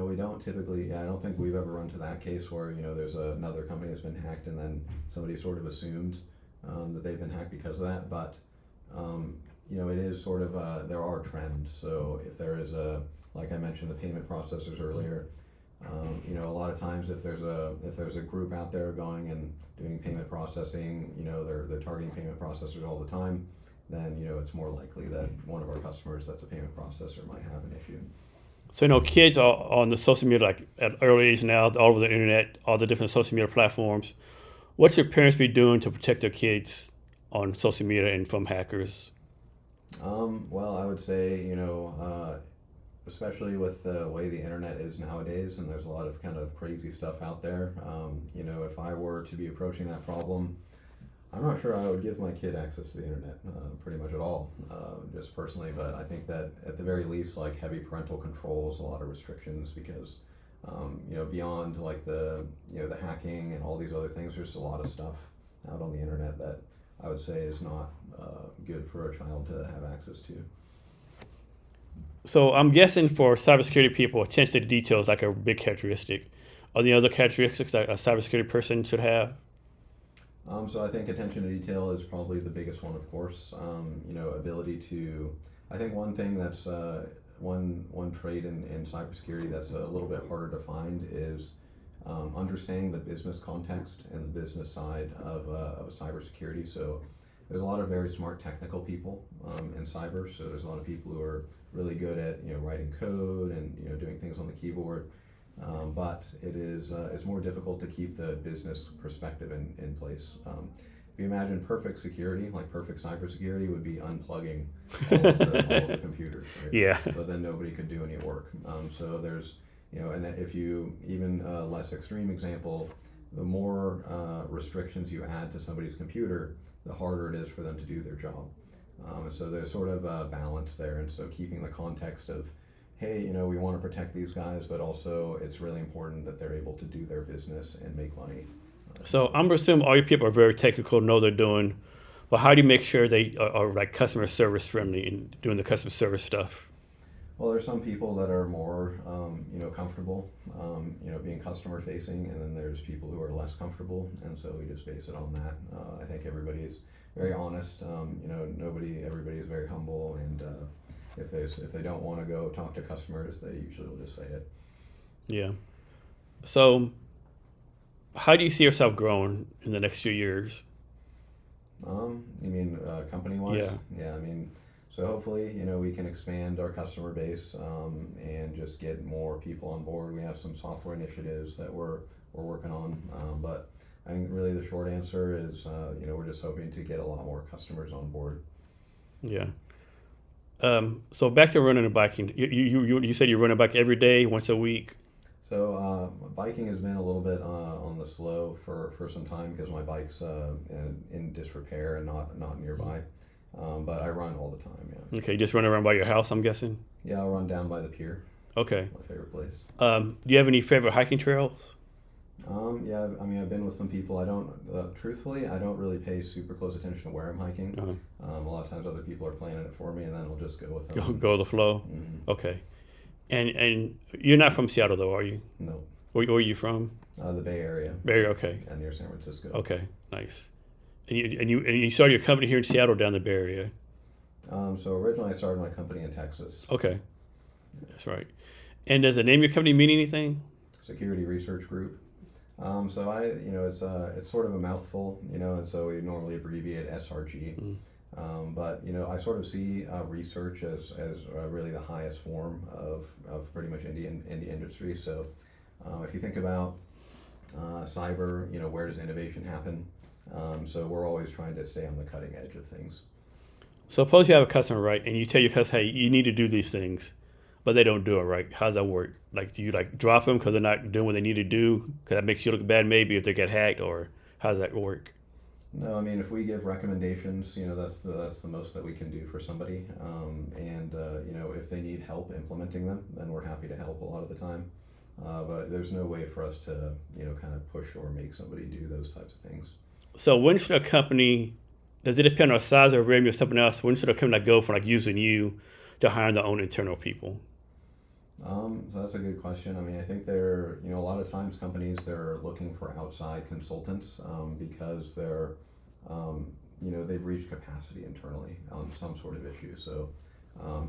We don't typically. I don't think we've ever run to that case where there's another company that's been hacked and then somebody sort of assumed that they've been hacked because of that. But it is sort of, there are trends. So if there is like I mentioned, the payment processors earlier, a lot of times if there's a group out there going and doing payment processing, they're targeting payment processors all the time, then, it's more likely that one of our customers that's a payment processor might have an issue.
So, kids are on the social media, like at early age now, all over the internet, all the different social media platforms. What should parents be doing to protect their kids on social media and from hackers?
Well, I would say, especially with the way the internet is nowadays, and there's a lot of kind of crazy stuff out there, if I were to be approaching that problem, I'm not sure I would give my kid access to the internet pretty much at all, just personally. But I think that at the very least, like heavy parental controls, a lot of restrictions, because beyond like the hacking and all these other things, there's a lot of stuff out on the internet that I would say is not good for a child to have access to.
So I'm guessing for cybersecurity people, attention to detail is like a big characteristic. Are there other characteristics that a cybersecurity person should have?
So I think attention to detail is probably the biggest one, of course. Ability to, I think one thing that's one trait in cybersecurity that's a little bit harder to find is understanding the business context and the business side of cybersecurity. So there's a lot of very smart technical people in cyber. So there's a lot of people who are really good at writing code and doing things on the keyboard. But it's more difficult to keep the business perspective in place. If you imagine perfect security, like perfect cybersecurity, would be unplugging all of the computers. Right?
Yeah.
So then nobody could do any work. So there's, and if you, even a less extreme example, the more restrictions you add to somebody's computer, the harder it is for them to do their job. So there's sort of a balance there. And so keeping the context of, hey, we want to protect these guys, but also it's really important that they're able to do their business and make money.
So I'm assuming all your people are very technical, know they're doing, but how do you make sure they are like customer service friendly and doing the customer service stuff?
Well, there's some people that are more, comfortable, being customer facing, and then there's people who are less comfortable, and so we just base it on that. I think everybody is very honest. Everybody is very humble, and if they don't want to go talk to customers, they usually will just say it.
Yeah. So, how do you see yourself growing in the next few years?
You mean company-wise?
Yeah.
Yeah, I mean, so hopefully, we can expand our customer base and just get more people on board. We have some software initiatives that we're working on, but I think really the short answer is, we're just hoping to get a lot more customers on board.
Yeah. So back to running and biking. You said you run a bike every day, once a week.
So biking has been a little bit on the slow for some time because my bike's in disrepair and not nearby. But I run all the time, yeah.
Okay, just run around by your house, I'm guessing?
Yeah, I'll run down by the pier.
Okay.
My favorite place.
Do you have any favorite hiking trails?
Yeah, I mean, I've been with some people. Truthfully, I don't really pay super close attention to where I'm hiking.
Uh-huh.
A lot of times other people are planning it for me, and then I'll just go with them.
Go with the flow?
Mm-hmm.
Okay. And you're not from Seattle, though, are you?
No.
Where are you from?
The Bay Area.
Bay Area, okay.
And near San Francisco.
Okay, nice. And you started your company here in Seattle, down the Bay Area.
So originally I started my company in Texas.
Okay, that's right. And does the name of your company mean anything?
Security Research Group. So it's sort of a mouthful, and so we normally abbreviate SRG. Mm. But I sort of see research as really the highest form of pretty much in the industry. So if you think about cyber, where does innovation happen? So we're always trying to stay on the cutting edge of things.
So suppose you have a customer, right, and you tell your customer, hey, you need to do these things, but they don't do it right. How does that work? Like, do you drop them because they're not doing what they need to do? Because that makes you look bad maybe if they get hacked, or how does that work?
No, I mean, if we give recommendations, that's the most that we can do for somebody. If they need help implementing them, then we're happy to help a lot of the time. But there's no way for us to, kind of push or make somebody do those types of things.
So when should a company, does it depend on the size or revenue or something else? When should a company go from using you to hiring their own internal people?
So that's a good question. I mean, I think they're, a lot of times companies, they're looking for outside consultants because they're, they've reached capacity internally on some sort of issue. So,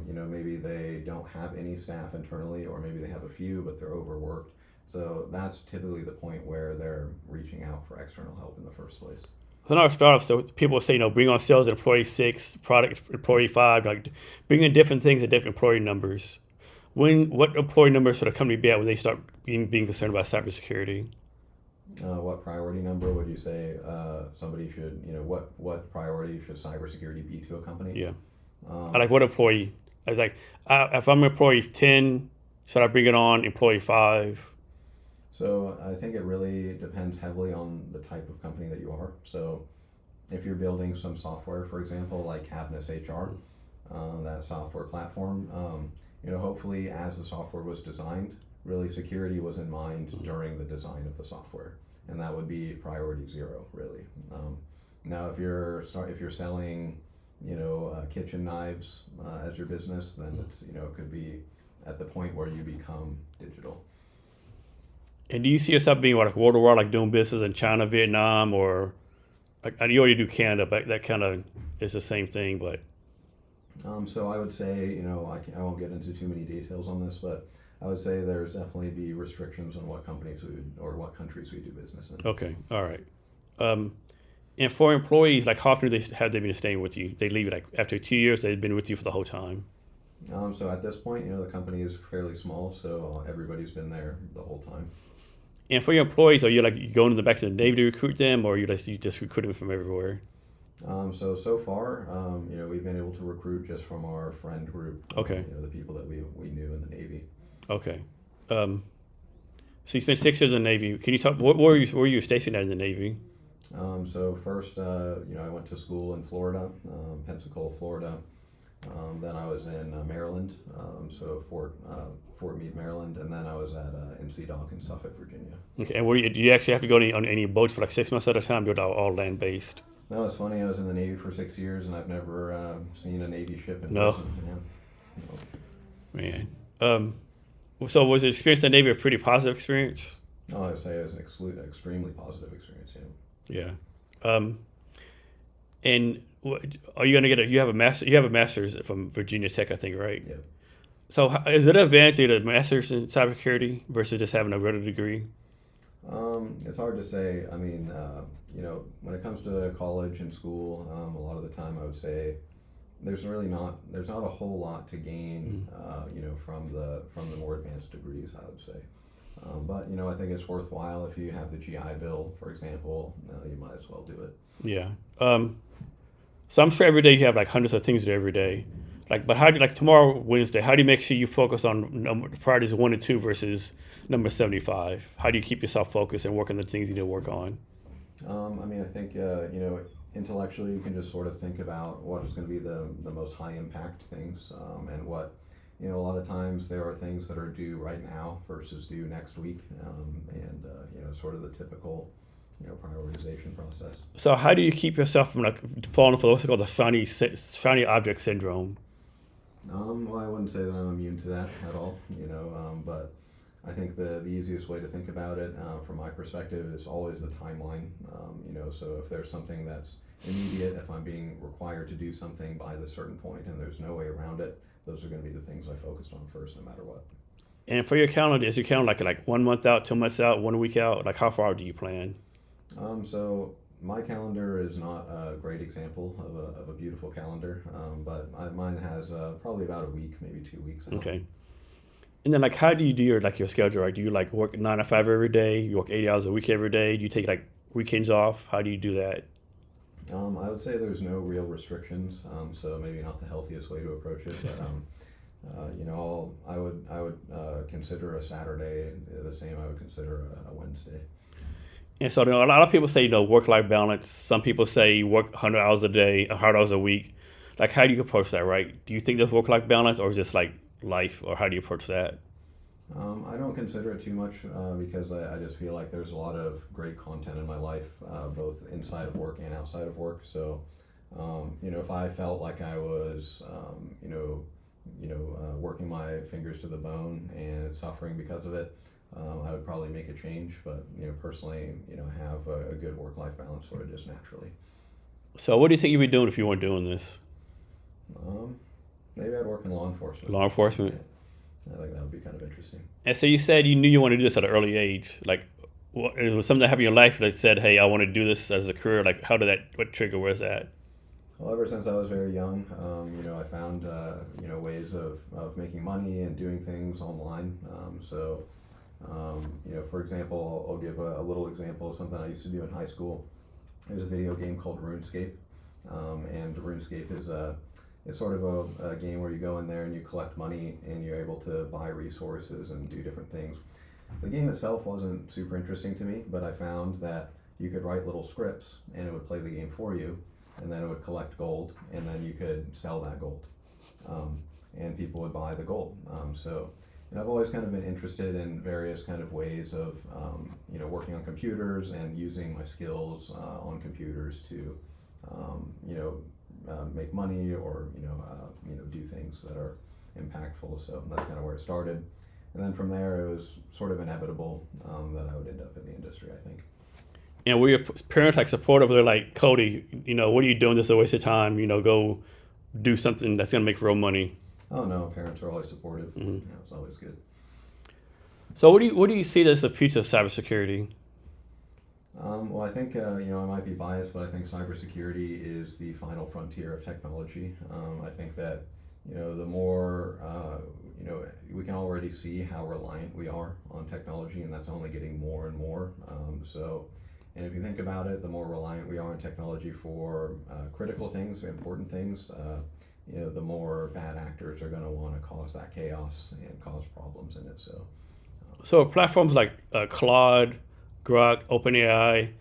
maybe they don't have any staff internally, or maybe they have a few, but they're overworked. So that's typically the point where they're reaching out for external help in the first place.
So in our startups, so people say, bring on sales at employee 6, product employee 5, like bring in different things at different employee numbers. What employee numbers should a company be at when they start being concerned about cybersecurity?
What priority number would you say somebody should, what priority should cybersecurity be to a company?
Yeah. Like what employee? I was like, if I'm employee 10, should I bring it on employee 5?
So I think it really depends heavily on the type of company that you are. So if you're building some software, for example, like Cavness HR, that software platform, hopefully as the software was designed, really security was in mind during the design of the software, and that would be priority 0, really. Now, if you're selling, kitchen knives as your business, then it's it could be at the point where you become digital.
And do you see yourself being like world war, like doing business in China, Vietnam, or like you already do Canada, but that kind of is the same thing, but.
So I would say, I won't get into too many details on this, but I would say there's definitely be restrictions on what companies or what countries we do business in.
Okay, all right. And for employees, like how often have they been staying with you? They leave like after 2 years, they've been with you for the whole time.
So at this point, the company is fairly small, so everybody's been there the whole time.
And for your employees, are you like going back to the Navy to recruit them, or you just recruit them from everywhere?
So far, we've been able to recruit just from our friend group.
Okay.
The people that we knew in the Navy.
Okay. So you spent 6 years in the Navy. Can you talk? Where were you stationed at in the Navy?
So first, I went to school in Florida, Pensacola, Florida. Then I was in Maryland, so Fort Meade, Maryland, and then I was at NC Dock in Suffolk, Virginia.
Okay. And do you actually have to go on any boats for like 6 months at a time? You're all land based.
No, it's funny. I was in the Navy for 6 years, and I've never seen a Navy ship in
No.
person. Yeah. No.
Man. So was the experience in the Navy a pretty positive experience?
No, I would say it was an extremely positive experience. Yeah.
Yeah. And are you gonna get you have a master? You have a master's from Virginia Tech, I think, right?
Yeah.
So is it an advantage to get a master's in cybersecurity versus just having a regular degree?
It's hard to say. I mean, when it comes to college and school, a lot of the time I would say there's not a whole lot to gain, from the more advanced degrees, I would say. But I think it's worthwhile if you have the GI Bill, for example. You might as well do it.
Yeah. So I'm sure every day you have like hundreds of things to do every day. But how do tomorrow, Wednesday, how do you make sure you focus on priorities 1 and 2 versus number 75? How do you keep yourself focused and work on the things you need to work on?
I think, intellectually you can just sort of think about what is going to be the most high impact things, and what, a lot of times there are things that are due right now versus due next week, and sort of the typical, prioritization process.
So how do you keep yourself from falling for what's called the shiny object syndrome?
Well, I wouldn't say that I'm immune to that at all, but I think the easiest way to think about it, from my perspective, is always the timeline. So if there's something that's immediate, if I'm being required to do something by the certain point and there's no way around it, those are going to be the things I focused on first, no matter what.
And for your calendar, is your calendar like 1 month out, 2 months out, 1 week out? Like how far out do you plan?
So my calendar is not a great example of a beautiful calendar, but mine has probably about a week, maybe 2 weeks out.
Okay. And then how do you do your schedule? Right? Do you work 9 to 5 every day? You work 80 hours a week every day? Do you take weekends off? How do you do that?
I would say there's no real restrictions, so maybe not the healthiest way to approach it, but I would consider a Saturday the same I would consider a Wednesday.
And so a lot of people say work-life balance. Some people say work 100 hours a day, 100 hours a week. How do you approach that? Right? Do you think there's work-life balance, or is this life, or how do you approach that?
I don't consider it too much, because I just feel like there's a lot of great content in my life, both inside of work and outside of work. So, if I felt like I was, working my fingers to the bone and suffering because of it, I would probably make a change. But personally, have a good work-life balance sort of just naturally.
So what do you think you'd be doing if you weren't doing this?
Maybe I'd work in law enforcement.
Law enforcement?
I think that would be kind of interesting.
And so you said you knew you wanted to do this at an early age. Like, what, it was something that happened in your life that said, hey, I want to do this as a career. Like, how did that, what trigger was that?
Well, ever since I was very young, I found ways of making money and doing things online. For example, I'll give a little example of something I used to do in high school. There's a video game called RuneScape, and RuneScape is it's sort of a game where you go in there and you collect money and you're able to buy resources and do different things. The game itself wasn't super interesting to me, but I found that you could write little scripts and it would play the game for you, and then it would collect gold, and then you could sell that gold, and people would buy the gold. And I've always kind of been interested in various kind of ways of working on computers and using my skills on computers to make money or do things that are impactful. So that's kind of where it started, and then from there it was sort of inevitable that I would end up in the industry, I think.
And were your parents like supportive? They're like, Cody, what are you doing? This is a waste of time. Go do something that's gonna make real money.
Oh no, parents are always supportive.
Mm-hmm.
It's always good.
So what do you see as the future of cybersecurity?
Well, I think I might be biased, but I think cybersecurity is the final frontier of technology. I think that the more we can already see how reliant we are on technology, and that's only getting more and more. And if you think about it, the more reliant we are on technology for critical things, important things, the more bad actors are going to want to cause that chaos and cause problems in it.
So platforms like Claude, Grok, OpenAI,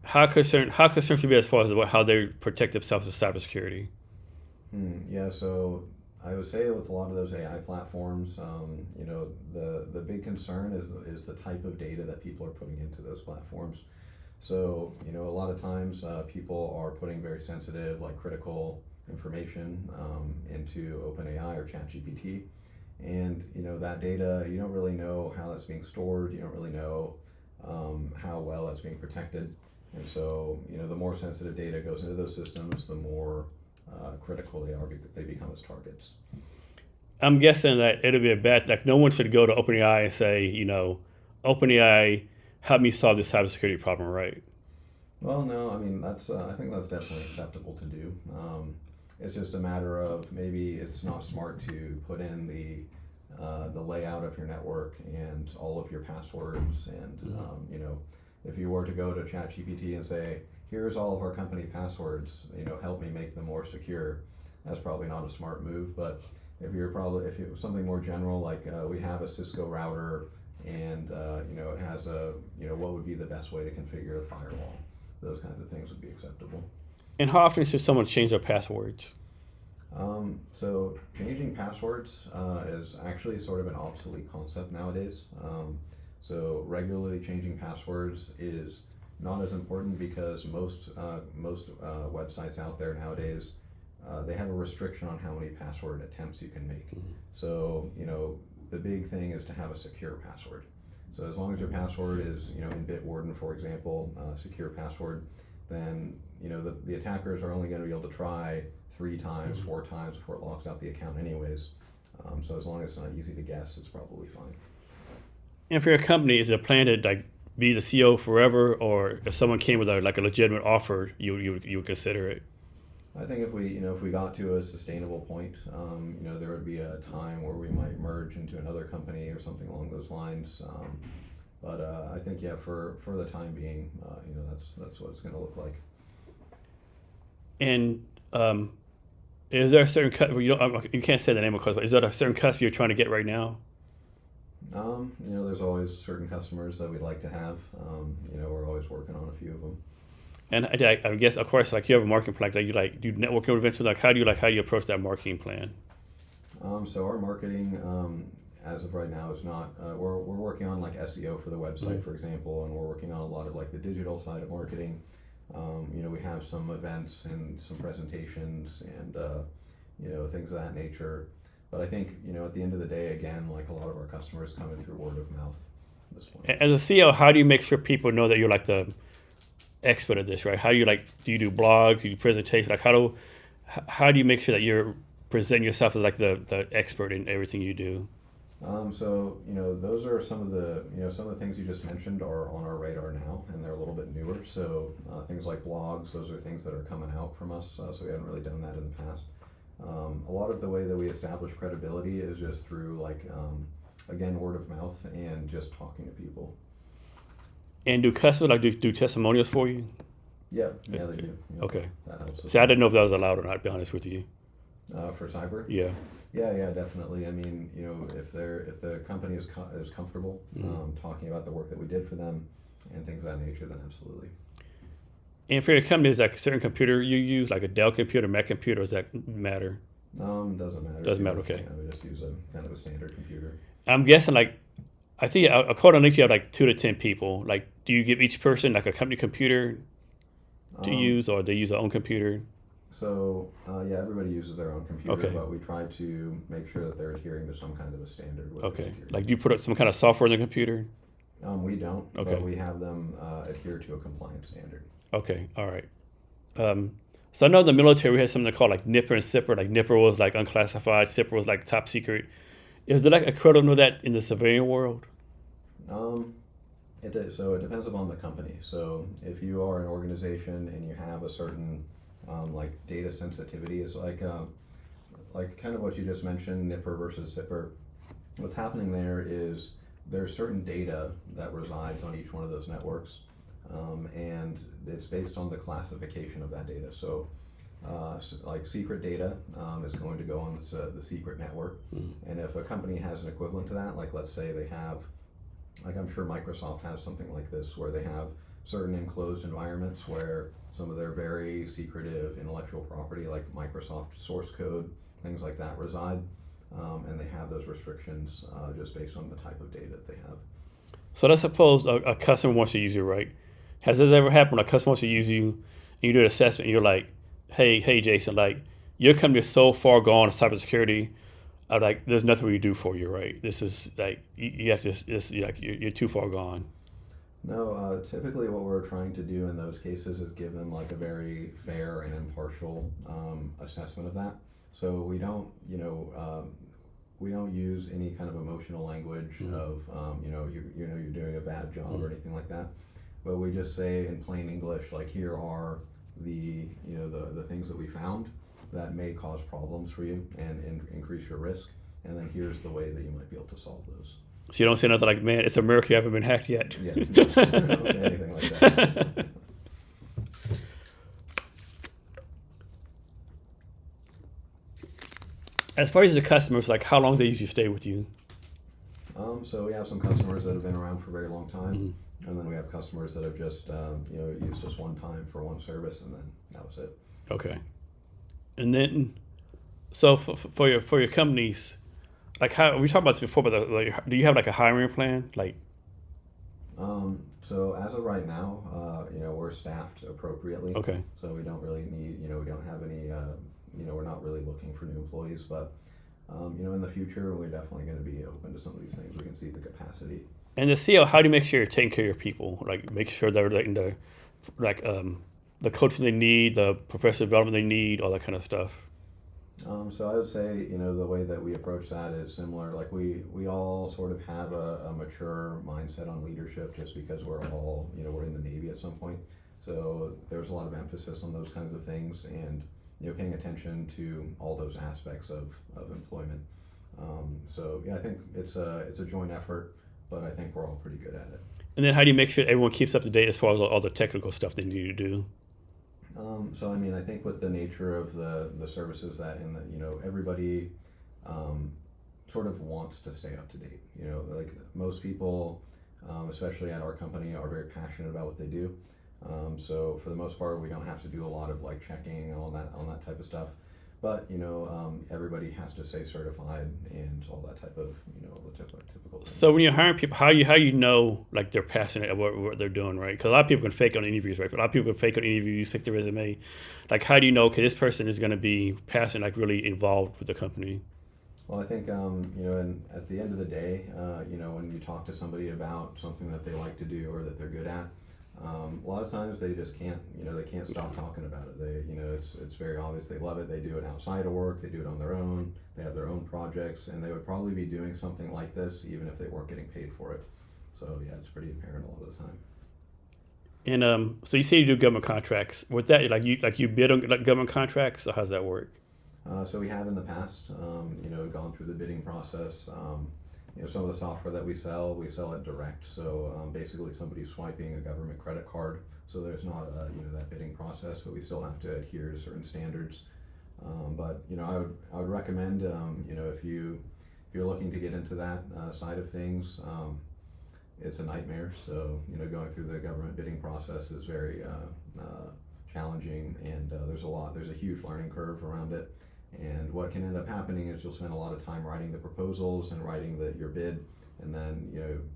how concerned should you be as far as how they protect themselves with cybersecurity?
Yeah, so I would say with a lot of those AI platforms, the big concern is the type of data that people are putting into those platforms. So a lot of times people are putting very sensitive, like critical information into OpenAI or ChatGPT, and that data, you don't really know how that's being stored. You don't really know how well that's being protected, and so the more sensitive data goes into those systems, the more critical they become as targets.
I'm guessing that it'll be like no one should go to OpenAI and say, OpenAI, help me solve this cybersecurity problem, right?
Well, no, I mean I think that's definitely acceptable to do. It's just a matter of maybe it's not smart to put in the layout of your network and all of your passwords, and if you were to go to ChatGPT and say, here's all of our company passwords, help me make them more secure, that's probably not a smart move. But if it was something more general, like we have a Cisco router, and it has what would be the best way to configure a firewall, those kinds of things would be acceptable.
And how often should someone change their passwords?
So changing passwords is actually sort of an obsolete concept nowadays. So regularly changing passwords is not as important because most websites out there nowadays, they have a restriction on how many password attempts you can make. Mm-hmm. So the big thing is to have a secure password. So as long as your password is in Bitwarden, for example, secure password, then the attackers are only going to be able to try 3 times, 4 times before it locks out the account anyways. So as long as it's not easy to guess, it's probably fine.
And for your company, is it a plan to be the CEO forever, or if someone came with a legitimate offer, you would consider it?
I think if we got to a sustainable point, there would be a time where we might merge into another company or something along those lines. But I think for the time being, that's what it's going to look like.
And is there a certain you can't say the name of customer? Is there a certain customer you're trying to get right now?
There's always certain customers that we'd like to have. We're always working on a few of them.
And I guess, of course, you have a marketing plan. Do networking events. How do you approach that marketing plan?
So our marketing, as of right now, is not. We're working on SEO for the website, mm-hmm. for example, and we're working on a lot of the digital side of marketing. We have some events and some presentations and things of that nature. But I think at the end of the day, again, a lot of our customers come in through word of mouth at this point.
As a CEO, how do you make sure people know that you're the expert at this, right? How do you do you do blogs, do you do presentations? Like how do you make sure that you're presenting yourself as like the expert in everything you do?
So those are some of the things you just mentioned are on our radar now, and they're a little bit newer. So things like blogs, those are things that are coming out from us. So we haven't really done that in the past. A lot of the way that we establish credibility is just through again, word of mouth and just talking to people.
And do customers do testimonials for you?
Yeah, they do.
Okay.
That helps us.
See, I didn't know if that was allowed or not, to be honest with you.
For cyber?
Yeah.
Yeah, definitely. I mean, if the company is comfortable talking about the work that we did for them and things of that nature, then absolutely.
And for your company, is that a certain computer you use, like a Dell computer, Mac computer, or does that matter?
Doesn't matter.
Doesn't matter, okay.
Yeah, we just use a kind of a standard computer.
I'm guessing I think according to LinkedIn, you have 2 to 10 people. Do you give each person a company computer to use, or they use their own computer?
So yeah, everybody uses their own computer,
Okay.
but we try to make sure that they're adhering to some kind of a standard. With
Okay.
security.
Do you put up some kind of software in the computer?
We don't,
Okay.
but we have them adhere to a compliance standard.
Okay. All right. So I know in the military we had something called NIPR and SIPR. NIPR was unclassified, SIPR was top secret. Is there equivalent of that in the civilian world?
So it depends upon the company. So if you are an organization and you have a certain data sensitivity, it's like kind of what you just mentioned, NIPR versus SIPR. What's happening there is there's certain data that resides on each one of those networks, and it's based on the classification of that data. So secret data is going to go on the secret network, and if a company has an equivalent to that, let's say they have, I'm sure Microsoft has something like this, where they have certain enclosed environments where some of their very secretive intellectual property, like Microsoft source code, things like that, reside, and they have those restrictions just based on the type of data that they have.
So let's suppose a customer wants to use you, right? Has this ever happened? A customer wants to use you, and you do an assessment, and you're like, hey, Jason, your company is so far gone in cybersecurity. There's nothing we can do for you, right? This is you have to. You're too far gone.
No, typically what we're trying to do in those cases is give them a very fair and impartial assessment of that. So we don't, we don't use any kind of emotional language of, you're doing a bad job or anything like that. But we just say in plain English, here are the things that we found that may cause problems for you and increase your risk, and then here's the way that you might be able to solve those.
So you don't say nothing like, man, it's a miracle you haven't been hacked yet.
Yeah, no, I don't say anything like that.
As far as the customers, how long they usually stay with you?
So we have some customers that have been around for a very long time, and then we have customers that have just used us one time for one service, and then that was it.
Okay. And then, so for your companies, how we talked about this before, but do you have a hiring plan?
So as of right now, we're staffed appropriately.
Okay.
So we don't really need, we don't have any, we're not really looking for new employees, but in the future, we're definitely going to be open to some of these things. We can see the capacity.
And the CEO, how do you make sure you're taking care of your people? Make sure they're getting the coaching they need, the professional development they need, all that kind of stuff.
So I would say, the way that we approach that is similar. We all sort of have a mature mindset on leadership, just because we're all, we're in the Navy at some point. So there's a lot of emphasis on those kinds of things, and paying attention to all those aspects of employment. So yeah, I think it's a joint effort, but I think we're all pretty good at it.
And then how do you make sure everyone keeps up to date as far as all the technical stuff they need to do?
So I think with the nature of the services that everybody sort of wants to stay up to date. Most people, especially at our company, are very passionate about what they do. So for the most part, we don't have to do a lot of checking and all that type of stuff. But everybody has to stay certified and all that type of the typical things.
So when you're hiring people, how you know they're passionate about what they're doing, right? Because a lot of people can fake on interviews, right? A lot of people can fake on interviews, fake their resume. How do you know? Okay, this person is going to be passionate, really involved with the company.
Well, I think and at the end of the day, when you talk to somebody about something that they like to do or that they're good at, A lot of times they just can't, they can't stop talking about it. It's very obvious they love it. They do it outside of work. They do it on their own. They have their own projects, and they would probably be doing something like this even if they weren't getting paid for it. So yeah, it's pretty apparent a lot of the time.
And so you say you do government contracts. With that, you bid on like government contracts, or how's that work?
So we have in the past, gone through the bidding process. Some of the software that we sell it direct. So basically, somebody's swiping a government credit card. So there's not that bidding process, but we still have to adhere to certain standards. But I would recommend if you're looking to get into that side of things, it's a nightmare. So going through the government bidding process is very challenging, and there's a huge learning curve around it. And what can end up happening is you'll spend a lot of time writing the proposals and writing your bid, and then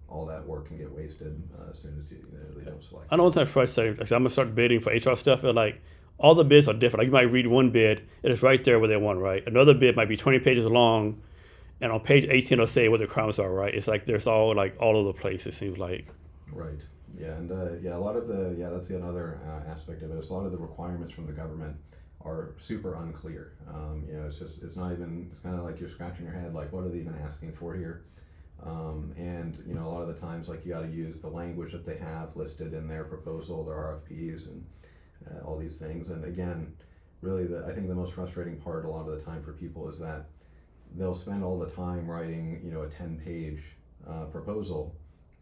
all that work can get wasted as soon as they don't select.
I know one time frustrating. Like, I'm gonna start bidding for HR stuff, and like all the bids are different. Like you might read one bid, and it's right there where they want, right? Another bid might be 20 pages long, and on page 18 it'll say what the requirements are, right? It's like there's all over the place. It seems like.
Right. Yeah, and a lot of that's the another aspect of it. Is a lot of the requirements from the government are super unclear. It's not even, it's kind of like you're scratching your head, like, what are they even asking for here? And a lot of the times, like, you got to use the language that they have listed in their proposal, their RFPs, and all these things. And again, really, I think the most frustrating part a lot of the time for people is that they'll spend all the time writing, a 10-page proposal,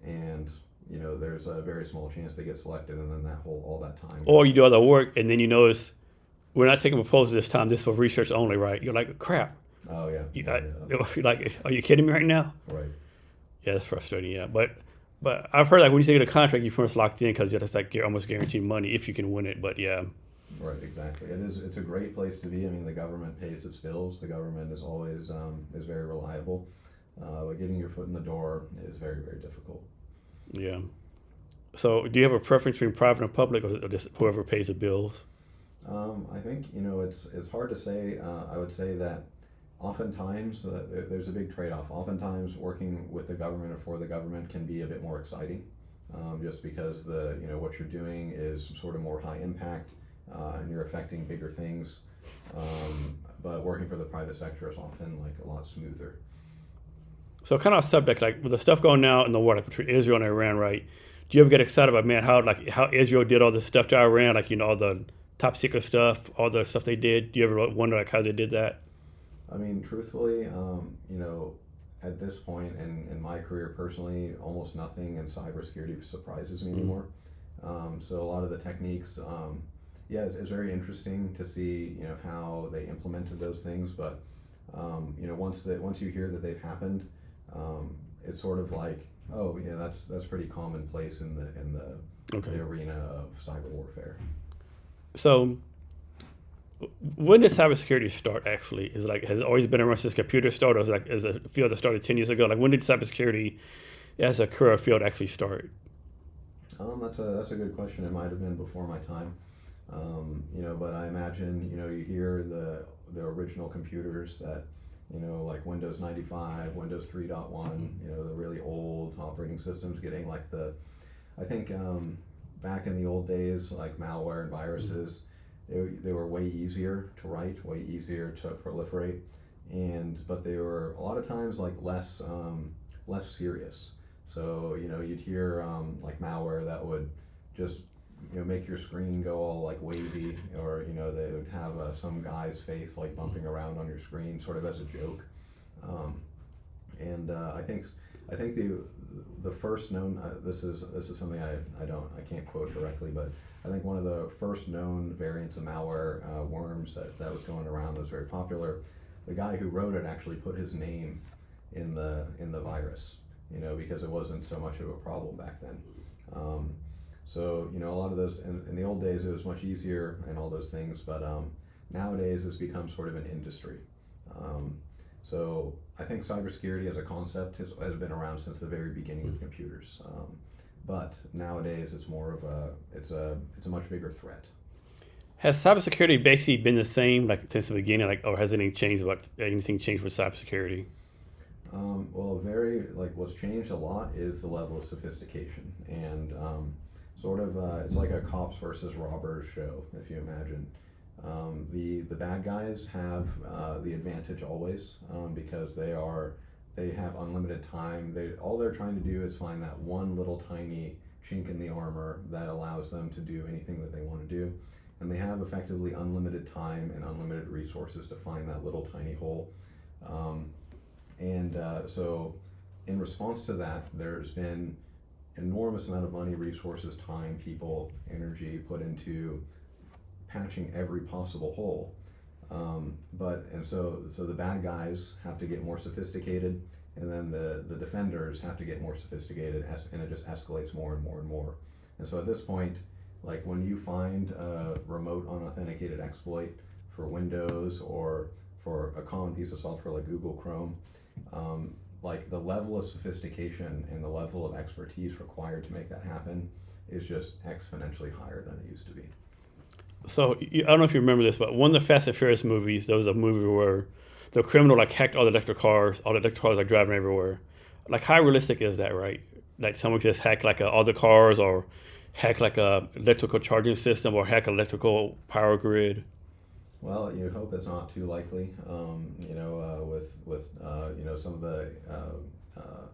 and there's a very small chance they get selected, and then all that time.
Or you do all the work, and then you notice, we're not taking a proposal this time. This is for research only, right? You're like, crap.
Oh yeah.
You're like, are you kidding me right now?
Right.
Yeah, it's frustrating. Yeah, but I've heard like when you say get a contract, you first locked in because that's like you're almost guaranteed money if you can win it. But yeah.
Right. Exactly. It's a great place to be. I mean, the government pays its bills. The government is always is very reliable. But getting your foot in the door is very, very difficult.
Yeah. So, do you have a preference between private and public, or just whoever pays the bills?
I think it's hard to say. I would say that oftentimes there's a big trade-off. Oftentimes working with the government or for the government can be a bit more exciting, just because what you're doing is sort of more high impact, and you're affecting bigger things. But working for the private sector is often like a lot smoother.
So kind of a subject, like with the stuff going now in the war, like between Israel and Iran, right? Do you ever get excited about, man, how Israel did all this stuff to Iran, like all the top secret stuff, all the stuff they did? Do you ever wonder like how they did that?
I mean, truthfully, at this point in my career personally, almost nothing in cybersecurity surprises me anymore. So a lot of the techniques, it's very interesting to see how they implemented those things. But once you hear that they've happened, it's sort of like, oh yeah, that's pretty commonplace in the arena of cyber warfare.
So, when did cybersecurity start? Actually, has it always been around since computers started, or is a field that started 10 years ago? Like, when did cybersecurity, as a career field, actually start?
That's a good question. It might have been before my time, but I imagine you hear the original computers that like Windows 95, Windows 3.1, the really old operating systems getting like I think back in the old days, like malware and viruses, they were way easier to write, way easier to proliferate, but they were a lot of times like less serious. So you'd hear like malware that would just make your screen go all like wavy, or they would have some guy's face like bumping around on your screen, sort of as a joke. I think the first known this is something I can't quote directly, but I think one of the first known variants of malware, worms that was going around, that was very popular. The guy who wrote it actually put his name in the virus, because it wasn't so much of a problem back then. So a lot of those in the old days, it was much easier and all those things, but nowadays it's become sort of an industry. So I think cybersecurity as a concept has been around since the very beginning of computers, but nowadays it's more of it's a much bigger threat.
Has cybersecurity basically been the same like since the beginning, or has anything changed with cybersecurity?
What's changed a lot is the level of sophistication, and sort of it's like a cops versus robbers show, if you imagine. The bad guys have the advantage always because they have unlimited time. All they're trying to do is find that one little tiny chink in the armor that allows them to do anything that they want to do, and they have effectively unlimited time and unlimited resources to find that little tiny hole. So in response to that, there's been enormous amount of money, resources, time, people, energy put into patching every possible hole. So the bad guys have to get more sophisticated, and then the defenders have to get more sophisticated, and it just escalates more and more and more. And so at this point, like when you find a remote unauthenticated exploit for Windows or for a common piece of software like Google Chrome, like the level of sophistication and the level of expertise required to make that happen is just exponentially higher than it used to be.
So I don't know if you remember this, but one of the Fast and Furious movies, there was a movie where the criminal like hacked all the electric cars like driving everywhere. Like how realistic is that, right? Like someone could just hack like all the cars, or hack like a electrical charging system, or hack electrical power grid.
Well, you hope it's not too likely. With some of the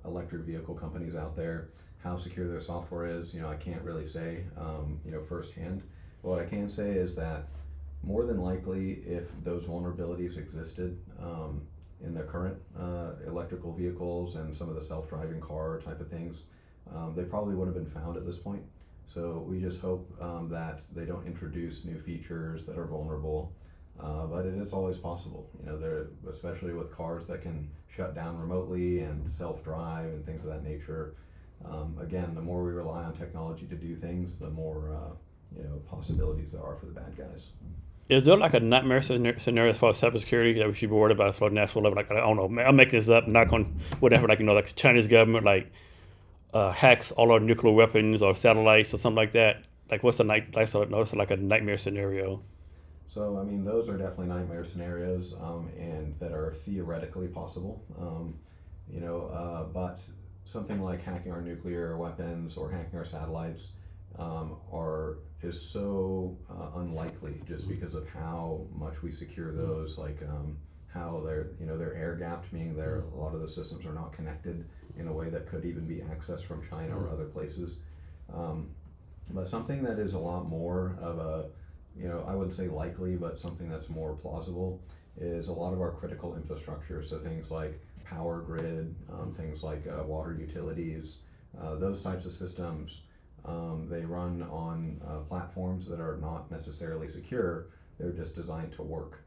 electric vehicle companies out there, how secure their software is, I can't really say, firsthand. But what I can say is that more than likely, if those vulnerabilities existed in the current electrical vehicles and some of the self-driving car type of things, they probably would have been found at this point. So we just hope that they don't introduce new features that are vulnerable. But it's always possible, especially with cars that can shut down remotely and self-drive and things of that nature. Again, the more we rely on technology to do things, the more possibilities there are for the bad guys.
Is there like a nightmare scenario as far as cybersecurity that we should be worried about for the national level? Like I don't know, I'm making this up, not on whatever. Like like the Chinese government hacks all our nuclear weapons or satellites or something like that. Like what's like a nightmare scenario?
So, I mean, those are definitely nightmare scenarios, and that are theoretically possible. But something like hacking our nuclear weapons or hacking our satoites is so unlikely just because of how much we secure those. Like how they're air gapped, meaning a lot of the systems are not connected in a way that could even be accessed from China or other places. But something that is a lot more of a I wouldn't say likely, but something that's more plausible is a lot of our critical infrastructure. So things like power grid, things like water utilities, those types of systems, they run on platforms that are not necessarily secure. They're just designed to work.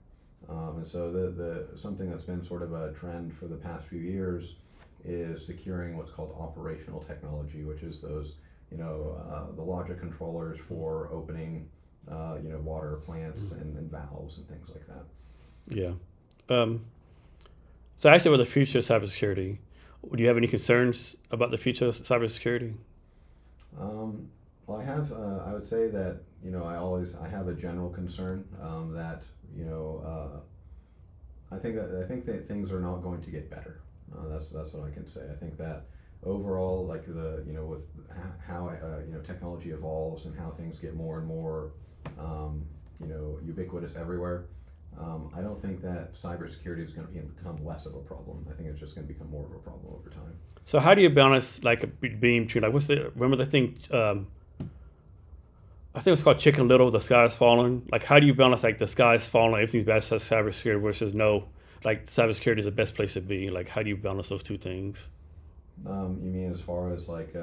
And so the something that's been sort of a trend for the past few years is securing what's called operational technology, which is those, the logic controllers for opening water plants and valves and things like that.
Yeah. So actually, with the future of cybersecurity, do you have any concerns about the future of cybersecurity?
Well, I would say that, I have a general concern that, I think that things are not going to get better. That's what I can say. I think that overall, like with how technology evolves and how things get more and more ubiquitous everywhere, I don't think that cybersecurity is going to become less of a problem. I think it's just going to become more of a problem over time.
So how do you balance like being between remember the thing? I think it's called Chicken Little. The sky is falling. Like how do you balance like the sky is falling, everything's bad for cybersecurity versus no, like cybersecurity is the best place to be. Like how do you balance those two things?
You mean as far as like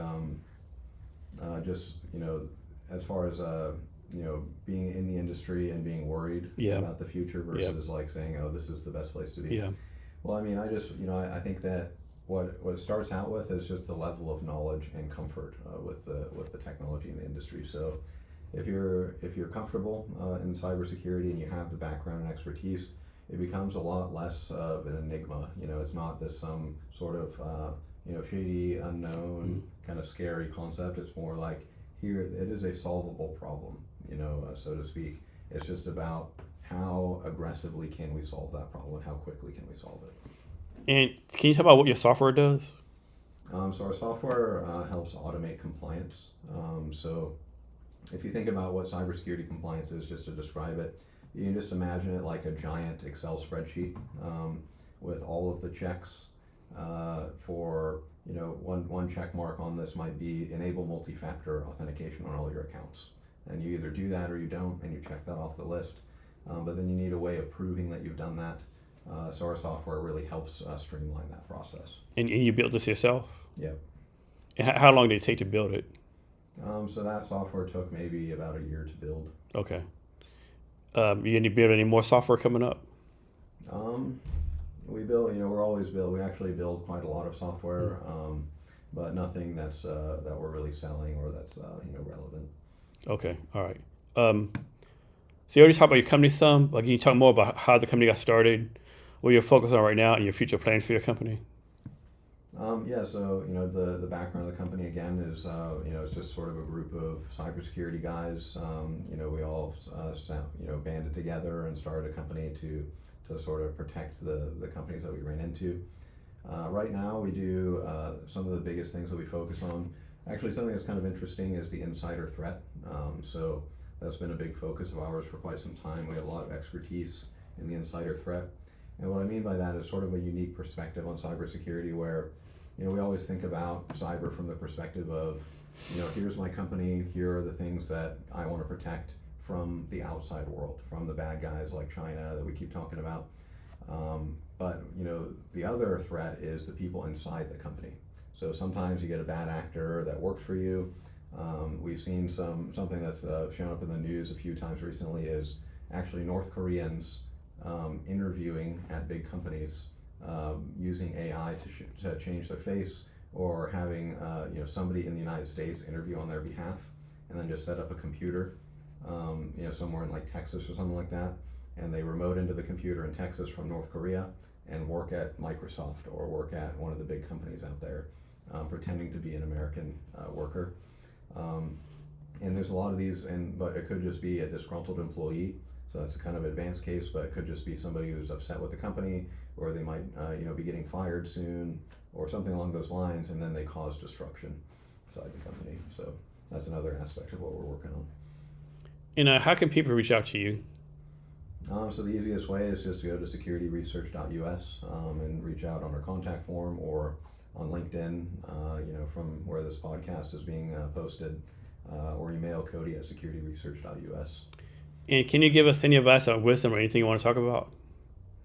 just as far as being in the industry and being worried about the future versus like saying, oh, this is the best place to be.
Yeah.
Well, I mean, I think that what it starts out with is just the level of knowledge and comfort with the technology in the industry. So if you're comfortable in cybersecurity and you have the background and expertise, it becomes a lot less of an enigma. It's not this some sort of shady, unknown, kind of scary concept. It's more like here it is a solvable problem, so to speak. It's just about how aggressively can we solve that problem and how quickly can we solve it.
And can you talk about what your software does?
So our software helps automate compliance. So if you think about what cybersecurity compliance is, just to describe it, you can just imagine it like a giant Excel spreadsheet with all of the checks for, one check mark on this might be enable multi-factor authentication on all your accounts. And you either do that or you don't, and you check that off the list. But then you need a way of proving that you've done that. So our software really helps streamline that process.
And you built this yourself?
Yep.
And how long did it take to build it?
So that software took maybe about a year to build.
Okay. You going to build any more software coming up?
We build, we're always build. We actually build quite a lot of software, but nothing that's that we're really selling or that's relevant.
Okay. All right. So you already talked about your company some. Like, can you talk more about how the company got started, what you're focused on right now, and your future plans for your company?
Yeah, so the background of the company again is it's just sort of a group of cybersecurity guys. We all banded together and started a company to sort of protect the companies that we ran into. Right now we do some of the biggest things that we focus on. Actually, something that's kind of interesting is the insider threat. So that's been a big focus of ours for quite some time. We have a lot of expertise in the insider threat. And what I mean by that is sort of a unique perspective on cybersecurity where, we always think about cyber from the perspective of, here's my company, here are the things that I want to protect from the outside world, from the bad guys like China that we keep talking about. But, the other threat is the people inside the company. So sometimes you get a bad actor that works for you. We've seen something that's shown up in the news a few times recently is actually North Koreans interviewing at big companies using AI to change their face, or having somebody in the United States interview on their behalf, and then just set up a computer somewhere in like Texas or something like that, and they remote into the computer in Texas from North Korea and work at Microsoft or work at one of the big companies out there, pretending to be an American worker. And there's a lot of these, but it could just be a disgruntled employee. So that's a kind of advanced case, but it could just be somebody who's upset with the company, or they might be getting fired soon, or something along those lines, and then they cause destruction inside the company. So that's another aspect of what we're working on.
And how can people reach out to you?
So the easiest way is just to go to securityresearch.us and reach out on our contact form or on LinkedIn, from where this podcast is being posted, or email Cody at securityresearch.us.
And can you give us any advice or wisdom or anything you want to talk about?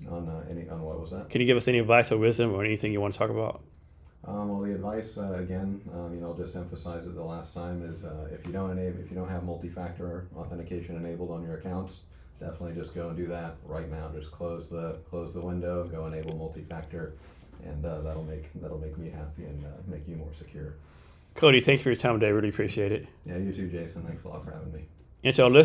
On what was that?
Can you give us any advice or wisdom or anything you want to talk about?
Well, the advice again, I'll just emphasize it the last time is if you don't have multi-factor authentication enabled on your accounts, definitely just go and do that right now. Just close the window, go enable multi-factor, and that'll make me happy and make you more secure.
Cody, thanks for your time today. Really appreciate it.
Yeah, you too, Jason. Thanks a lot for having me.
And to our listeners,